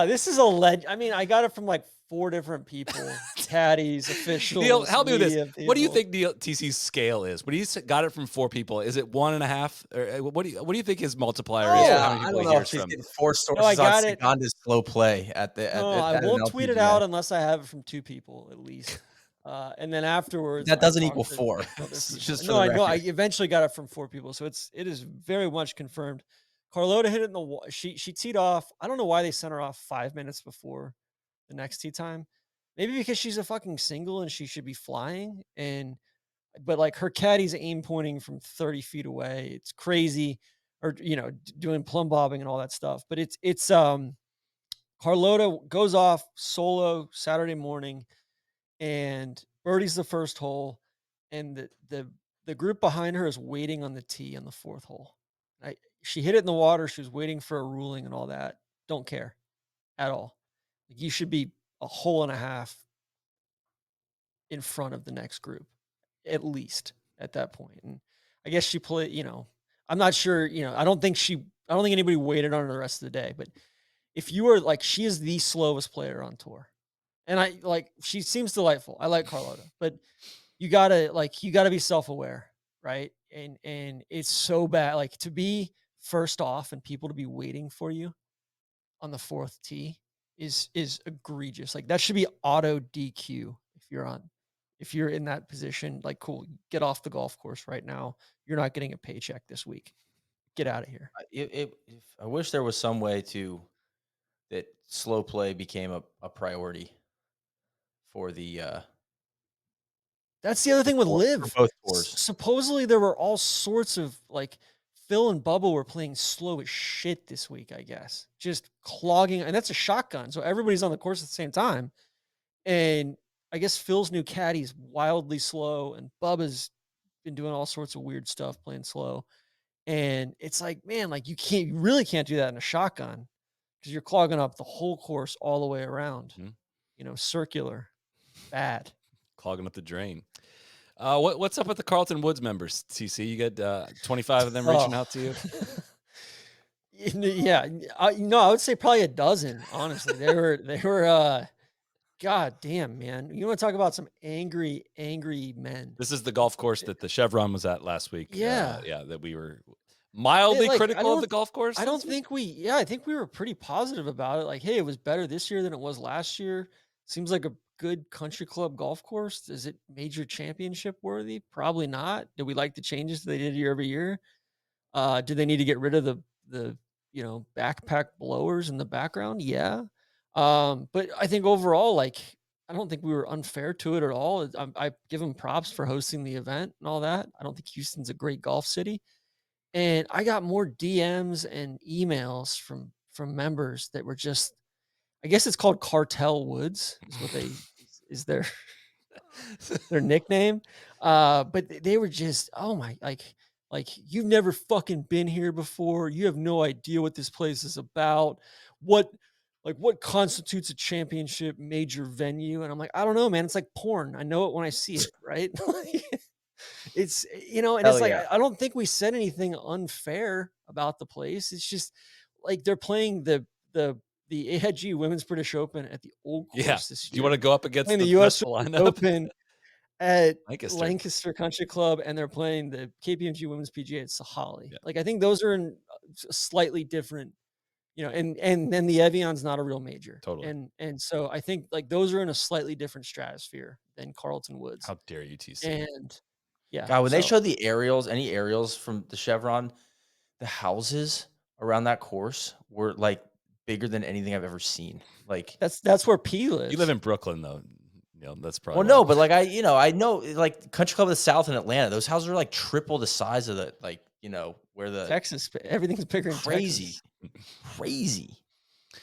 This is a legend. I mean, I got it from like 4 different people, caddies, officials.
Neil, help me with
media
this. What do you
people.
think Neil TC's scale is? When he's got it from 4 people, is it 1.5? Or what do you think his multiplier is?
Oh,
For
Yeah,
how many
I
people
don't
he
know
hears
if she's
from?
getting 4 sources
No, I got
on
it.
Segonda's slow play at the.
No, I
at
won't
an
tweet it
LPGA.
out unless I have it from 2 people at least. And then afterwards,
That
I
doesn't
talked
equal
to
4.
other
It's
people.
just for
No,
the
I know. I
record.
eventually got it from 4 people, so it is very much confirmed. Carlota hit it in the wall. She teed off. I don't know why they sent her off 5 minutes before the next tee time. Maybe because she's a fucking single and she should be flying. But like her caddy's aim pointing from 30 feet away. It's crazy, or doing plumb bobbing and all that stuff. But it's Carlota goes off solo Saturday morning and birdies the first hole, and the group behind her is waiting on the tee on the 4th hole. She hit it in the water. She was waiting for a ruling and all that. Don't care at all. You should be a hole and a half in front of the next group, at least at that point. And I guess she played, I'm not sure, I don't think anybody waited on her the rest of the day, but if you are she is the slowest player on tour. And she seems delightful. I like Carlota, but you gotta be self-aware, right? And it's so bad, to be first off and people to be waiting for you on the 4th tee is egregious. That should be auto DQ if you're in that position. Cool, get off the golf course right now. You're not getting a paycheck this week. Get out of here.
I wish there was some way that slow play became a priority for the
That's the other thing with
for
LIV.
both tours.
Supposedly there were all sorts of Phil and Bubba were playing slow as shit this week, I guess. Just clogging, and that's a shotgun. So everybody's on the course at the same time. And I guess Phil's new caddy's wildly slow, and Bubba's been doing all sorts of weird stuff playing slow. And it's man, you really can't do that in a shotgun because you're clogging up the whole course all the way around. Circular. Bad.
Clogging up the drain. What's up with the Carlton Woods members, TC? You got 25 of them reaching out to you?
Yeah. I would say probably a dozen, honestly. They were God damn, man. You want to talk about some angry men.
This is the golf course that the Chevron was at last week.
Yeah.
That we were mildly
I
critical of the
don't-
golf course.
I don't think I think we were pretty positive about it. Hey, it was better this year than it was last year. Seems like a good country club golf course. Is it major championship worthy? Probably not. Do we like the changes they did year over year? Do they need to get rid of the backpack blowers in the background? Yeah. But I think overall, I don't think we were unfair to it at all. I give them props for hosting the event and all that. I don't think Houston's a great golf city. And I got more DMs and emails from members that were just, I guess it's called Cartel Woods is what is their their nickname. But they were just, oh my, like you've never fucking been here before. You have no idea what this place is about. What constitutes a championship major venue? And I'm like, I don't know, man. It's like porn. I know it when I see it, right? It's, and
Hell
it's like,
yeah.
I don't think we said anything unfair about the place. It's just like they're playing the AIG Women's British Open at the Old Course
Yeah.
this
Do
year.
you want to go up against
Playing
the
the US
rest of the lineup?
Open at
Lancaster.
Lancaster Country Club, and they're playing the KPMG Women's PGA at Sahali.
Yeah.
Like, I think those are in slightly different, and then the Evian's not a real major.
Totally.
And so I think like those are in a slightly different stratosphere than Carlton Woods.
How dare you, TC?
And yeah,
God, when they
so-
showed the aerials, any aerials from the Chevron, the houses around that course were like bigger than anything I've ever seen. Like,
that's where P lives.
You live in Brooklyn, though. That's probably
well, no, but like I know like Country Club of the South in Atlanta, those houses are like triple the size of the where the
Texas. Everything's bigger in
crazy,
Texas.
crazy.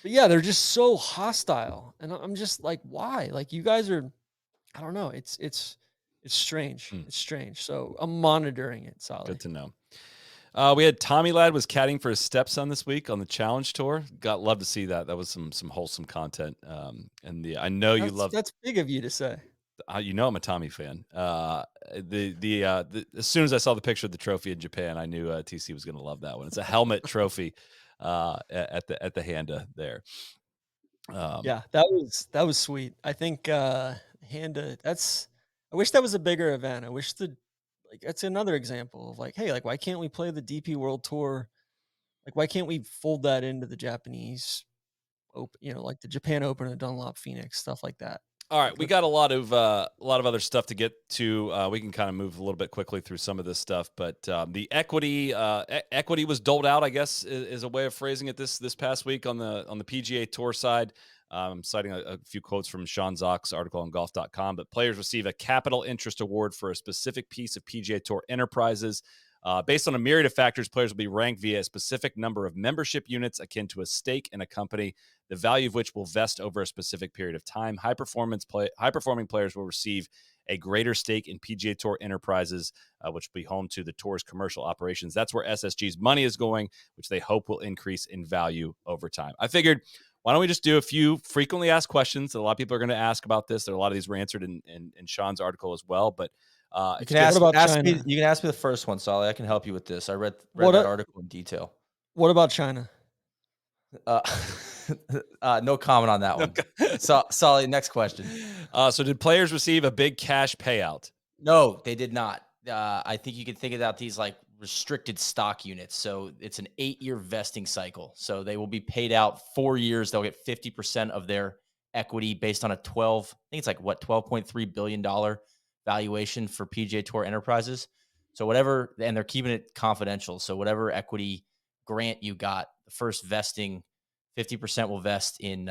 But yeah, they're just so hostile, and I'm just like, why? Like, you guys are, I don't know. It's strange. It's strange. So I'm monitoring it. Solid.
Good to know. We had Tommy Ladd was caddying for his stepson this week on the Challenge Tour. Love to see that. That was some wholesome content. And I know you love.
That's big of you to say.
I'm a Tommy fan. As soon as I saw the picture of the trophy in Japan, I knew TC was going to love that one. It's a helmet trophy at the Handa there.
Yeah, that was sweet. I think Handa. I wish that was a bigger event. I wish that's another example of like, hey, like, why can't we play the DP World Tour? Like, why can't we fold that into the Japanese Open? Like the Japan Open and Dunlop Phoenix, stuff like that.
All right, we got a lot of other stuff to get to. We can kind of move a little bit quickly through some of this stuff, but the equity was doled out, I guess, is a way of phrasing it this past week on the PGA Tour side. I'm citing a few quotes from Sean Zock's article on golf.com, but players receive a capital interest award for a specific piece of PGA Tour enterprises. Based on a myriad of factors, players will be ranked via a specific number of membership units akin to a stake in a company, the value of which will vest over a specific period of time. High-performing players will receive a greater stake in PGA Tour enterprises, which will be home to the Tour's commercial operations. That's where SSG's money is going, which they hope will increase in value over time. I figured, why don't we just do a few frequently asked questions that a lot of people are going to ask about this. There are a lot of these were answered in Sean's article as well, but
You can ask me. You can ask me the first one, Solly. I can help you with this. I read that article in detail.
What about China?
No comment on that one. So, Solly, next question.
So did players receive a big cash payout?
No, they did not. I think you could think about these like restricted stock units. So it's an 8-year vesting cycle. So they will be paid out 4 years. They'll get 50% of their equity based on $12.3 billion valuation for PGA Tour enterprises. So whatever, and they're keeping it confidential. So whatever equity grant you got, the first vesting, 50% will vest in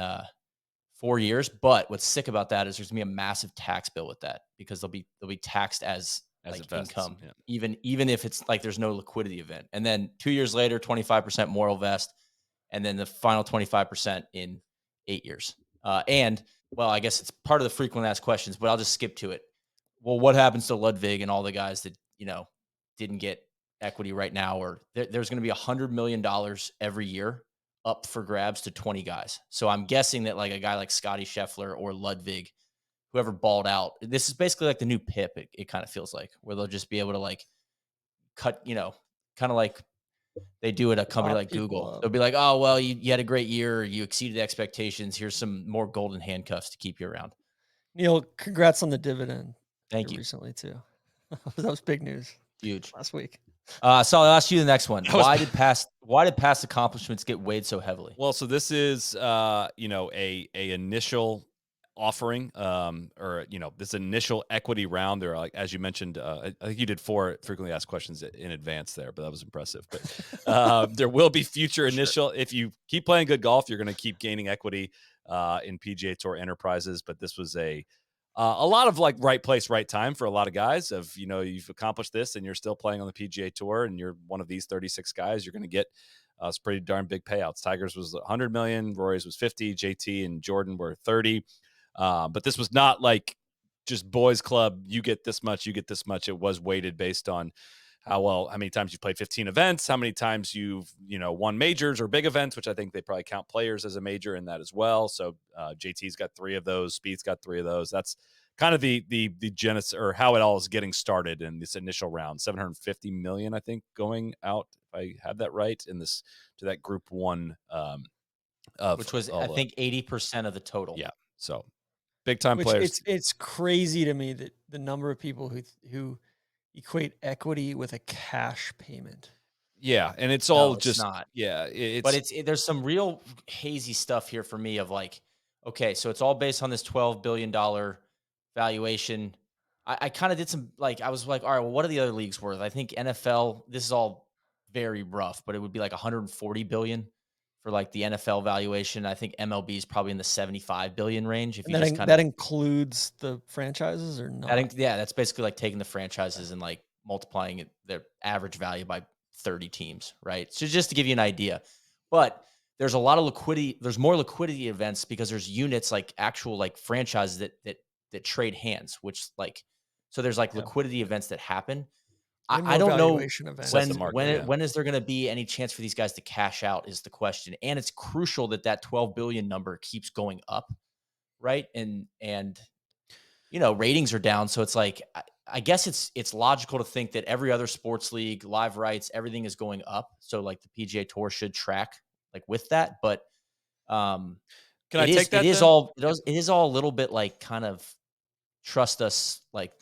4 years. But what's sick about that is there's gonna be a massive tax bill with that because they'll be taxed as like income, even if it's like there's no liquidity event. And then 2 years later, 25% more will vest, and then the final 25% in 8 years. And well, I guess it's part of the frequently asked questions, but I'll just skip to it. Well, what happens to Ludwig and all the guys that didn't get equity right now? Or there's going to be $100 million every year up for grabs to 20 guys. So I'm guessing that like a guy like Scotty Scheffler or Ludwig, whoever balled out, this is basically like the new PIP. It kind of feels like, where they'll just be able to like cut, kind of like they do at a company like Google. They'll be like, oh, well, you had a great year. You exceeded expectations. Here's some more golden handcuffs to keep you around.
Neil, congrats on the dividend.
Thank you.
Recently too. That was big news.
Huge.
Last week.
So I'll ask you the next one. Why did past accomplishments get weighed so heavily?
Well, so this is a initial offering, or this initial equity round. There are, like, as you mentioned, I think you did 4 frequently asked questions in advance there, but that was impressive. But there will be future initial. If you keep playing good golf, you're going to keep gaining equity in PGA Tour enterprises. But this was a lot of like right place, right time for a lot of guys. You've accomplished this and you're still playing on the PGA Tour and you're one of these 36 guys. You're going to get It's pretty darn big payouts. Tiger's was 100 million, Rory's was 50, JT and Jordan were 30. But this was not like just boys club, you get this much, you get this much. It was weighted based on how many times you've played 15 events, how many times you've, won majors or big events, which I think they probably count players as a major in that as well. So JT's got 3 of those, Speed's got 3 of those. That's kind of the genesis, or how it all is getting started in this initial round. 750 million, I think, going out, if I have that right, in this to that group 1
which was I think 80% of the total.
Yeah. So big time players.
It's crazy to me that the number of people who equate equity with a cash payment.
Yeah, and it's all
it's not.
Yeah,
but there's some real hazy stuff here for me of like, okay, so it's all based on this $12 billion valuation. I kind of did some, like, I was like, all right, well, what are the other leagues worth? I think NFL, this is all very rough, but it would be like 140 billion for like the NFL valuation. I think MLB is probably in the 75 billion range. If
and
you
that includes the franchises or not?
That's basically like taking the franchises and like multiplying their average value by 30 teams, right? So just to give you an idea, but there's a lot of liquidity. There's more liquidity events because there's units, like actual like franchises that trade hands, which like, so there's like liquidity events that happen. I don't know when is there going to be any chance for these guys to cash out is the question. And it's crucial that 12 billion number keeps going up. Right. And ratings are down. So it's like, I guess it's logical to think that every other sports league, live rights, everything is going up. So like the PGA Tour should track like with that. But
can I take that?
It is all a little bit like kind of trust us, like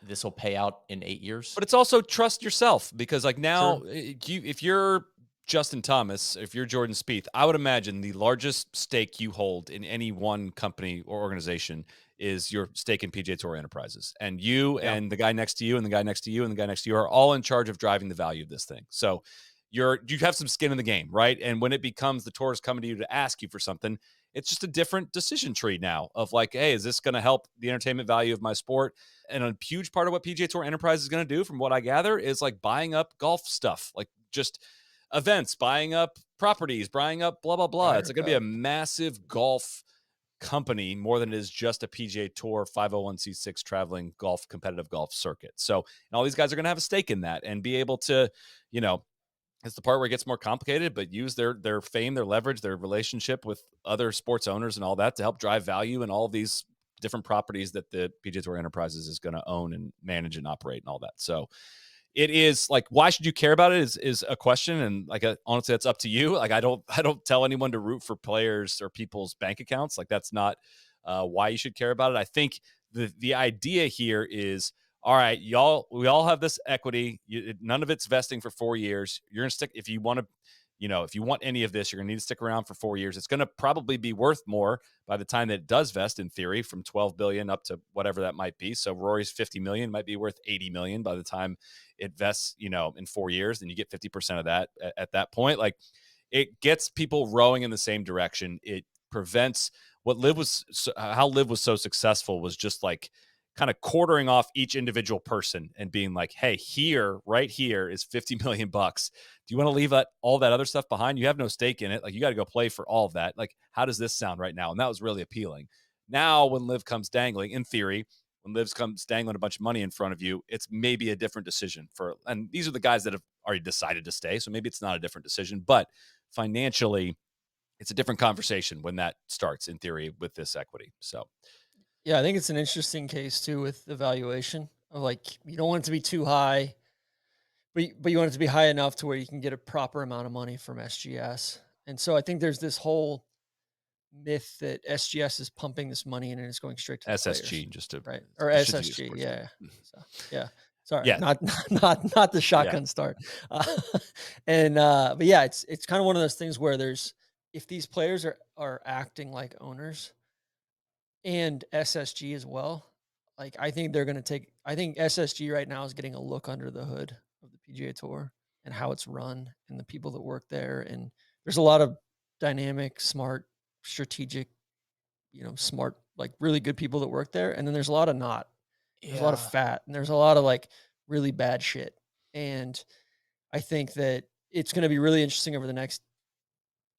this will pay out in 8 years.
But it's also trust yourself, because like now, if you're Justin Thomas, if you're Jordan Spieth, I would imagine the largest stake you hold in any one company or organization is your stake in PGA Tour Enterprises. And you and the guy next to you and the guy next to you and the guy next to you are all in charge of driving the value of this thing. So you have some skin in the game, right? And when it becomes the tour is coming to you to ask you for something, it's just a different decision tree now of like, hey, is this going to help the entertainment value of my sport? And a huge part of what PGA Tour Enterprise is going to do, from what I gather, is like buying up golf stuff, like just events, buying up properties, buying up blah, blah, blah. It's going to be a massive golf company more than it is just a PGA Tour 501c6 traveling golf, competitive golf circuit. So, and all these guys are going to have a stake in that and be able to, it's the part where it gets more complicated, but use their fame, their leverage, their relationship with other sports owners and all that to help drive value in all these different properties that the PGA Tour Enterprises is going to own and manage and operate and all that. So it is like, why should you care about it is a question. And like, honestly, that's up to you. Like, I don't tell anyone to root for players or people's bank accounts. Like, that's not why you should care about it. I think the idea here is, all right, we all have this equity. None of it's vesting for 4 years. You're going to stick, if you want to, if you want any of this, you're going to need to stick around for 4 years. It's going to probably be worth more by the time that it does vest, in theory, from 12 billion up to whatever that might be. So Rory's 50 million might be worth 80 million by the time it vests, in 4 years, and you get 50% of that at that point. Like, it gets people rowing in the same direction. It prevents how LIV was so successful was just like kind of quartering off each individual person and being like, hey, right here is 50 million bucks. Do you want to leave all that other stuff behind? You have no stake in it. Like, you got to go play for all of that. Like, how does this sound right now? And that was really appealing. Now, when LIV comes dangling, in theory, when LIV comes dangling a bunch of money in front of you, it's maybe a different decision and these are the guys that have already decided to stay. So maybe it's not a different decision, but financially, it's a different conversation when that starts, in theory, with this equity. So,
yeah, I think it's an interesting case too with the valuation of, like, you don't want it to be too high, but you want it to be high enough to where you can get a proper amount of money from SGS. And so I think there's this whole myth that SGS is pumping this money in and it's going straight to the
SSG,
players,
just to
right, or SSG, yeah. So, yeah, sorry,
yeah,
not the shotgun start. But yeah, it's kind of one of those things where if these players are acting like owners, and SSG as well, like, I think SSG right now is getting a look under the hood of the PGA Tour and how it's run and the people that work there. And there's a lot of dynamic, smart, strategic, smart, like, really good people that work there. And then there's a lot of not. There's a lot of fat, and there's a lot of like really bad shit. And I think that it's going to be really interesting over the next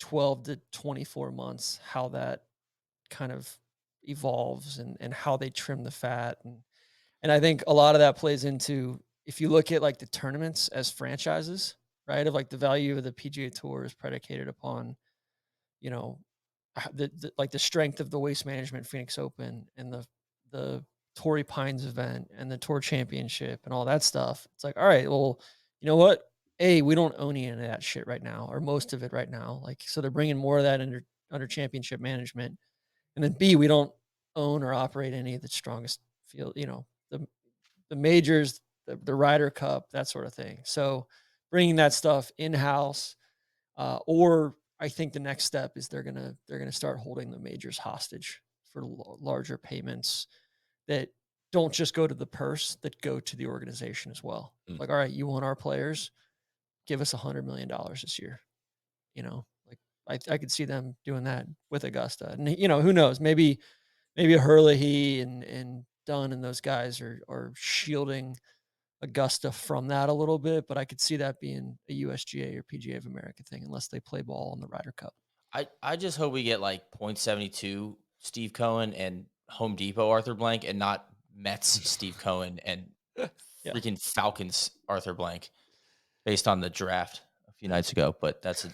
12 to 24 months how that kind of evolves and how they trim the fat. And I think a lot of that plays into, if you look at like the tournaments as franchises, right? Of like the value of the PGA Tour is predicated upon, you know, like the strength of the Waste Management Phoenix Open and the Torrey Pines event and the Tour Championship and all that stuff. It's like, all right, well, you know what? A, we don't own any of that shit right now, or most of it right now. Like, so they're bringing more of that under championship management. And then B, we don't own or operate any of the strongest field, you know, the majors, the Ryder Cup, that sort of thing. So bringing that stuff in-house, or I think the next step is they're gonna start holding the majors hostage for larger payments that don't just go to the purse, that go to the organization as well. Like, all right, you want our players, give us $100 million this year. You know, like I could see them doing that with Augusta. And you know, who knows? Maybe Hurley and Dunn and those guys are shielding Augusta from that a little bit, but I could see that being a USGA or PGA of America thing unless they play ball in the Ryder Cup.
I just hope we get like 0.72 Steve Cohen and Home Depot Arthur Blank, and not Mets Steve Cohen and freaking Falcons Arthur Blank, based on the draft a few nights ago. But that's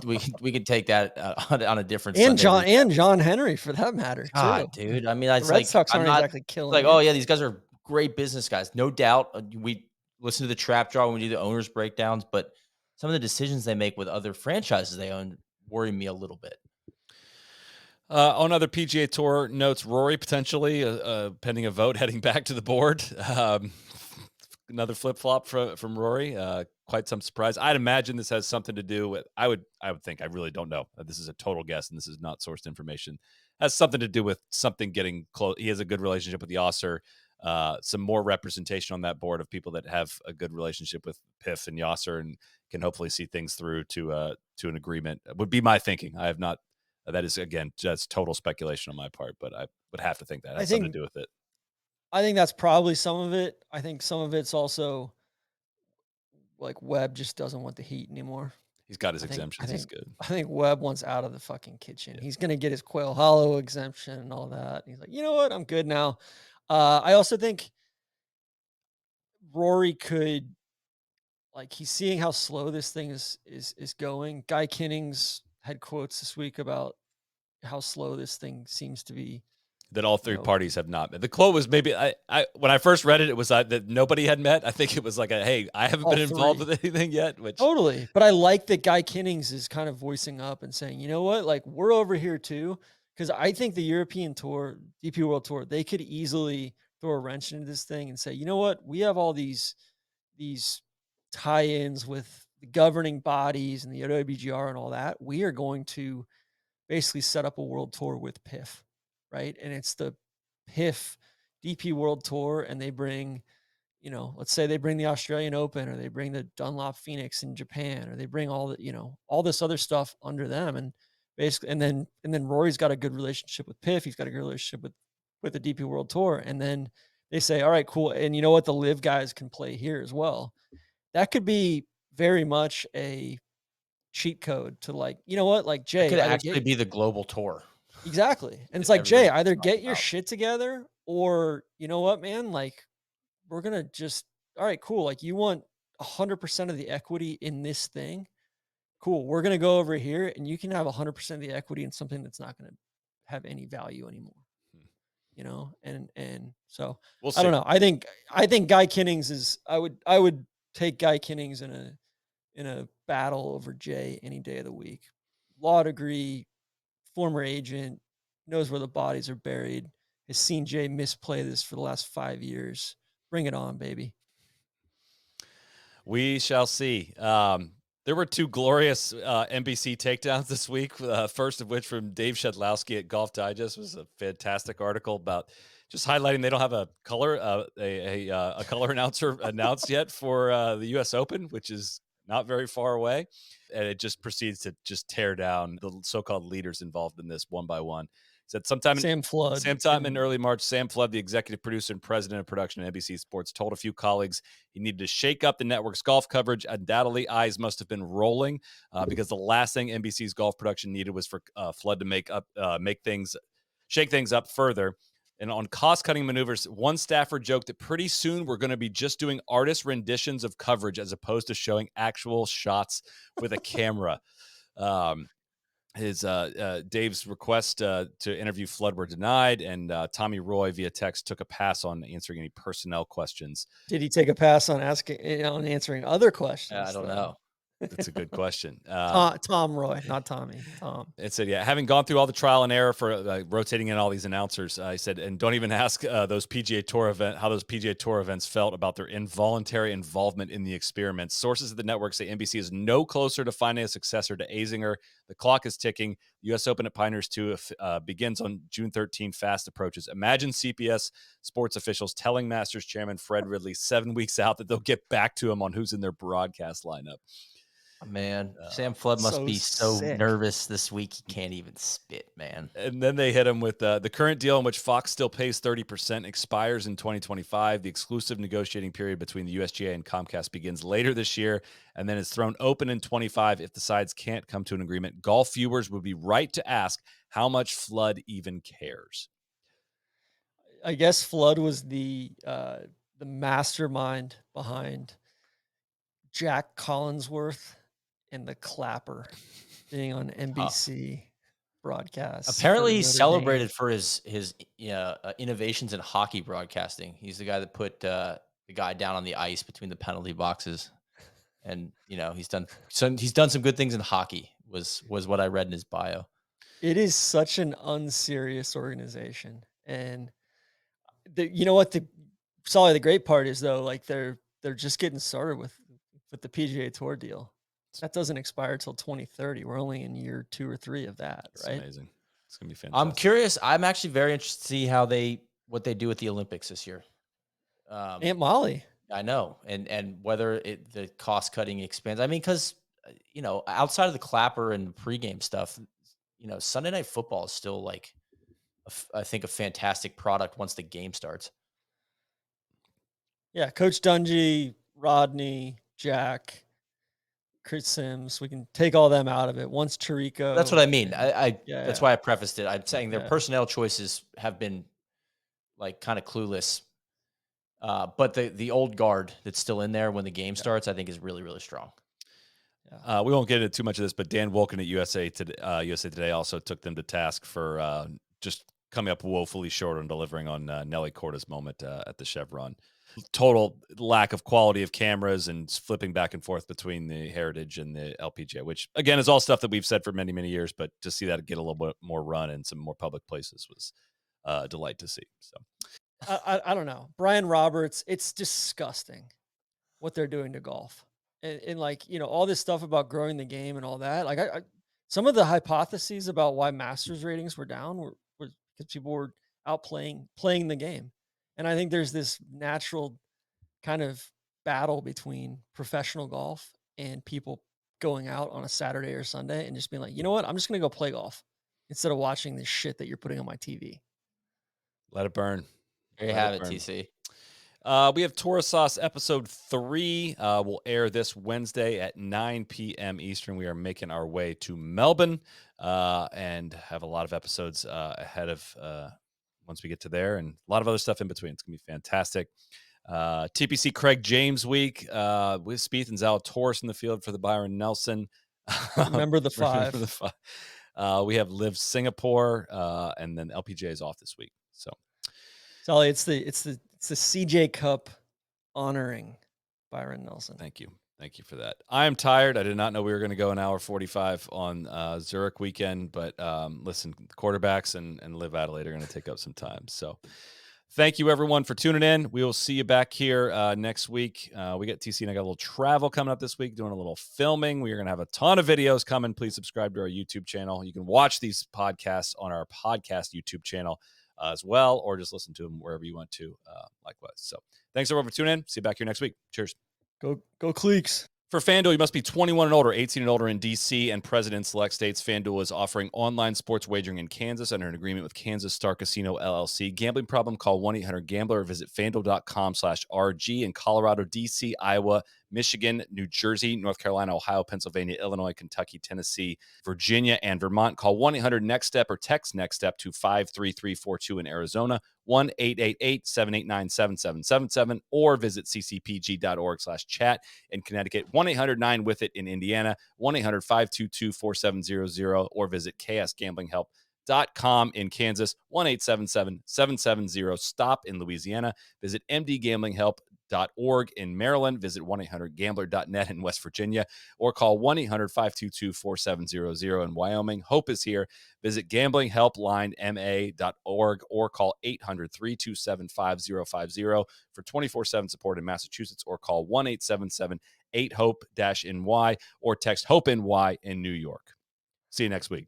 we can take that on a different
and
Sunday.
John Henry for that matter too.
God, dude. I mean,
The Red Sox aren't exactly killing.
Like, oh yeah, these guys are great business guys, no doubt. We listen to the Trap Draw when we do the owners breakdowns, but some of the decisions they make with other franchises they own worry me a little bit.
On other PGA Tour notes, Rory potentially pending a vote heading back to the board. Another flip-flop from Rory. Quite some surprise. I'd imagine this has something to do with, I would think, I really don't know. This is a total guess, and this is not sourced information. Has something to do with something getting close. He has a good relationship with Yasser. Some more representation on that board of people that have a good relationship with Piff and Yasser and can hopefully see things through to an agreement. Would be my thinking. I have not. That is, again, just total speculation on my part, but I would have to think that has something to do with it.
I think that's probably some of it. I think some of it's also like Webb just doesn't want the heat anymore.
He's got his exemptions. He's good.
I think Webb wants out of the fucking kitchen. Yeah. He's going to get his Quail Hollow exemption and all that. And he's like, you know what? I'm good now. I also think Rory could, like, he's seeing how slow this thing is going. Guy Kinnings had quotes this week about how slow this thing seems to be.
That all three parties have not met. The quote was maybe, I when I first read it, it was that nobody had met. I think it was like hey, I haven't been involved with anything yet. Which
totally. But I like that Guy Kinnings is kind of voicing up and saying, you know what, like, we're over here too. Because I think the European Tour, DP World Tour, they could easily throw a wrench into this thing and say, you know what, we have all these tie-ins with the governing bodies and the LPGA and all that. We are going to basically set up a world tour with PIF, right? And it's the PIF DP World Tour, and they bring, you know, let's say they bring the Australian Open, or they bring the Dunlop Phoenix in Japan, or they bring all the, you know, all this other stuff under them. And basically, and then Rory's got a good relationship with PIF. He's got a good relationship with the DP World Tour. And then they say, all right, cool. And you know what? The LIV guys can play here as well. That could be very much a cheat code to, like, you know what, like, Jay,
it could actually be the global tour.
Exactly. And it's like, Jay, either get your shit together, or, you know what, man, like, we're going to just, all right, cool. Like, you want 100% of the equity in this thing. Cool. We're going to go over here, and you can have 100% of the equity in something that's not going to have any value anymore. You know? And so we'll see. I don't know. I think Guy Kinnings is, I would take Guy Kinnings in a battle over Jay any day of the week. Law degree, former agent, knows where the bodies are buried, has seen Jay misplay this for the last 5 years. Bring it on, baby.
We shall see. There were two glorious NBC takedowns this week. First of which from Dave Shedlowski at Golf Digest was a fantastic article about just highlighting they don't have a color a color announcer announced yet for the U.S. Open, which is not very far away. And it just proceeds to just tear down the so-called leaders involved in this one by one. Said sometime
Sam
in early March, Sam Flood, the executive producer and president of production at NBC Sports, told a few colleagues he needed to shake up the network's golf coverage. Undoubtedly, eyes must have been rolling because the last thing NBC's golf production needed was for Flood to shake things up further. And on cost-cutting maneuvers, one staffer joked that pretty soon we're going to be just doing artist renditions of coverage as opposed to showing actual shots with a camera. Dave's request to interview Flood were denied, and Tommy Roy via text took a pass on answering any personnel questions.
Did he take a pass on answering other questions?
I don't know.
That's a good question.
Tom Roy, not Tommy. Tom.
It said, yeah, having gone through all the trial and error for rotating in all these announcers, I said, and don't even ask how those PGA Tour events felt about their involuntary involvement in the experiments. Sources at the network say NBC is no closer to finding a successor to Azinger. The clock is ticking. U.S. Open at Pinehurst 2 begins on June 13. Fast approaches. Imagine CBS Sports officials telling Masters chairman Fred Ridley 7 weeks out that they'll get back to him on who's in their broadcast lineup.
Man, Sam Flood must be so
sick.
nervous this week he can't even spit, man.
And then they hit him with the current deal in which Fox still pays 30% expires in 2025. The exclusive negotiating period between the USGA and Comcast begins later this year, and then is thrown open in 25 if the sides can't come to an agreement. Golf viewers would be right to ask how much Flood even cares.
I guess Flood was the mastermind behind Jack Collinsworth and the Clapper being on NBC broadcast.
Apparently, he's celebrated for his innovations in hockey broadcasting. He's the guy that put the guy down on the ice between the penalty boxes, and he's done some good things in hockey. Was what I read in his bio.
It is such an unserious organization, and the great part is though, like they're just getting started with the PGA Tour deal. That doesn't expire till 2030. We're only in year 2 or 3 of that, right?
It's amazing. It's gonna be fantastic.
I'm curious. I'm actually very interested to see what they do with the Olympics this year.
Aunt Molly.
I know, and whether the cost cutting expands. I mean, because outside of the Clapper and pregame stuff, Sunday Night Football is still like, I think, a fantastic product once the game starts.
Yeah, Coach Dungy, Rodney, Jack, Chris Sims. We can take all them out of it. Once Chirico.
That's what I mean. That's why I prefaced it. I'm saying their personnel choices have been like kind of clueless. But the old guard that's still in there when the game starts, I think, is really, really strong.
We won't get into too much of this, but Dan Wolken at USA Today also took them to task for just coming up woefully short on delivering on Nelly Corda's moment at the Chevron. Total lack of quality of cameras and flipping back and forth between the Heritage and the LPGA, which again is all stuff that we've said for many, many years, but to see that get a little bit more run in some more public places was a delight to see. So
I don't know. Brian Roberts, it's disgusting what they're doing to golf. And like, all this stuff about growing the game and all that. Like some of the hypotheses about why Masters ratings were down were because people were out playing the game. And I think there's this natural kind of battle between professional golf and people going out on a Saturday or Sunday and just being like, you know what? I'm just going to go play golf instead of watching this shit that you're putting on my TV.
Let it burn.
There you have it, TC.
We have Torah Sauce episode 3 will air this Wednesday at 9 p.m. Eastern. We are making our way to Melbourne and have a lot of episodes ahead of once we get to there, and a lot of other stuff in between. It's going to be fantastic. TPC Craig James week with Spieth and Zalatoris in the field for the Byron Nelson.
Remember the 5.
We have LIV Singapore, and then LPGA is off this week. So,
Sally, it's the CJ Cup honoring Byron Nelson.
Thank you for that. I am tired. I did not know we were going to go an hour 45 on Zurich weekend, but listen, quarterbacks and LIV Adelaide are going to take up some time. So thank you everyone for tuning in. We will see you back here next week. We got TC and I got a little travel coming up this week, doing a little filming. We are going to have a ton of videos coming. Please subscribe to our YouTube channel. You can watch these podcasts on our podcast YouTube channel as well, or just listen to them wherever you want to likewise. So thanks everyone for tuning in. See you back here next week. Cheers.
Go Cleeks.
For FanDuel, you must be 21 and older, 18 and older in D.C. and President select states. FanDuel is offering online sports wagering in Kansas under an agreement with Kansas Star Casino, LLC. Gambling problem? Call 1-800-GAMBLER or visit FanDuel.com/RG. In Colorado, D.C., Iowa, Michigan, New Jersey, North Carolina, Ohio, Pennsylvania, Illinois, Kentucky, Tennessee, Virginia, and Vermont. Call 1-800-NEXT-STEP or text NEXT-STEP to 53342 in Arizona, 1-888-789-7777, or visit ccpg.org/chat in Connecticut, 1-800-9-WITH-IT in Indiana, 1-800-522-4700, or visit ksgamblinghelp.com in Kansas, 1-877-770-STOP in Louisiana. Visit mdgamblinghelp.org in Maryland. Visit 1-800-GAMBLER.net in West Virginia, or call 1-800-522-4700 in Wyoming. Hope is here. Visit gamblinghelplinema.org or call 800-327-5050 for 24/7 support in Massachusetts, or call 1-877-8-HOPE-NY or text HOPE-NY in New York. See you next week.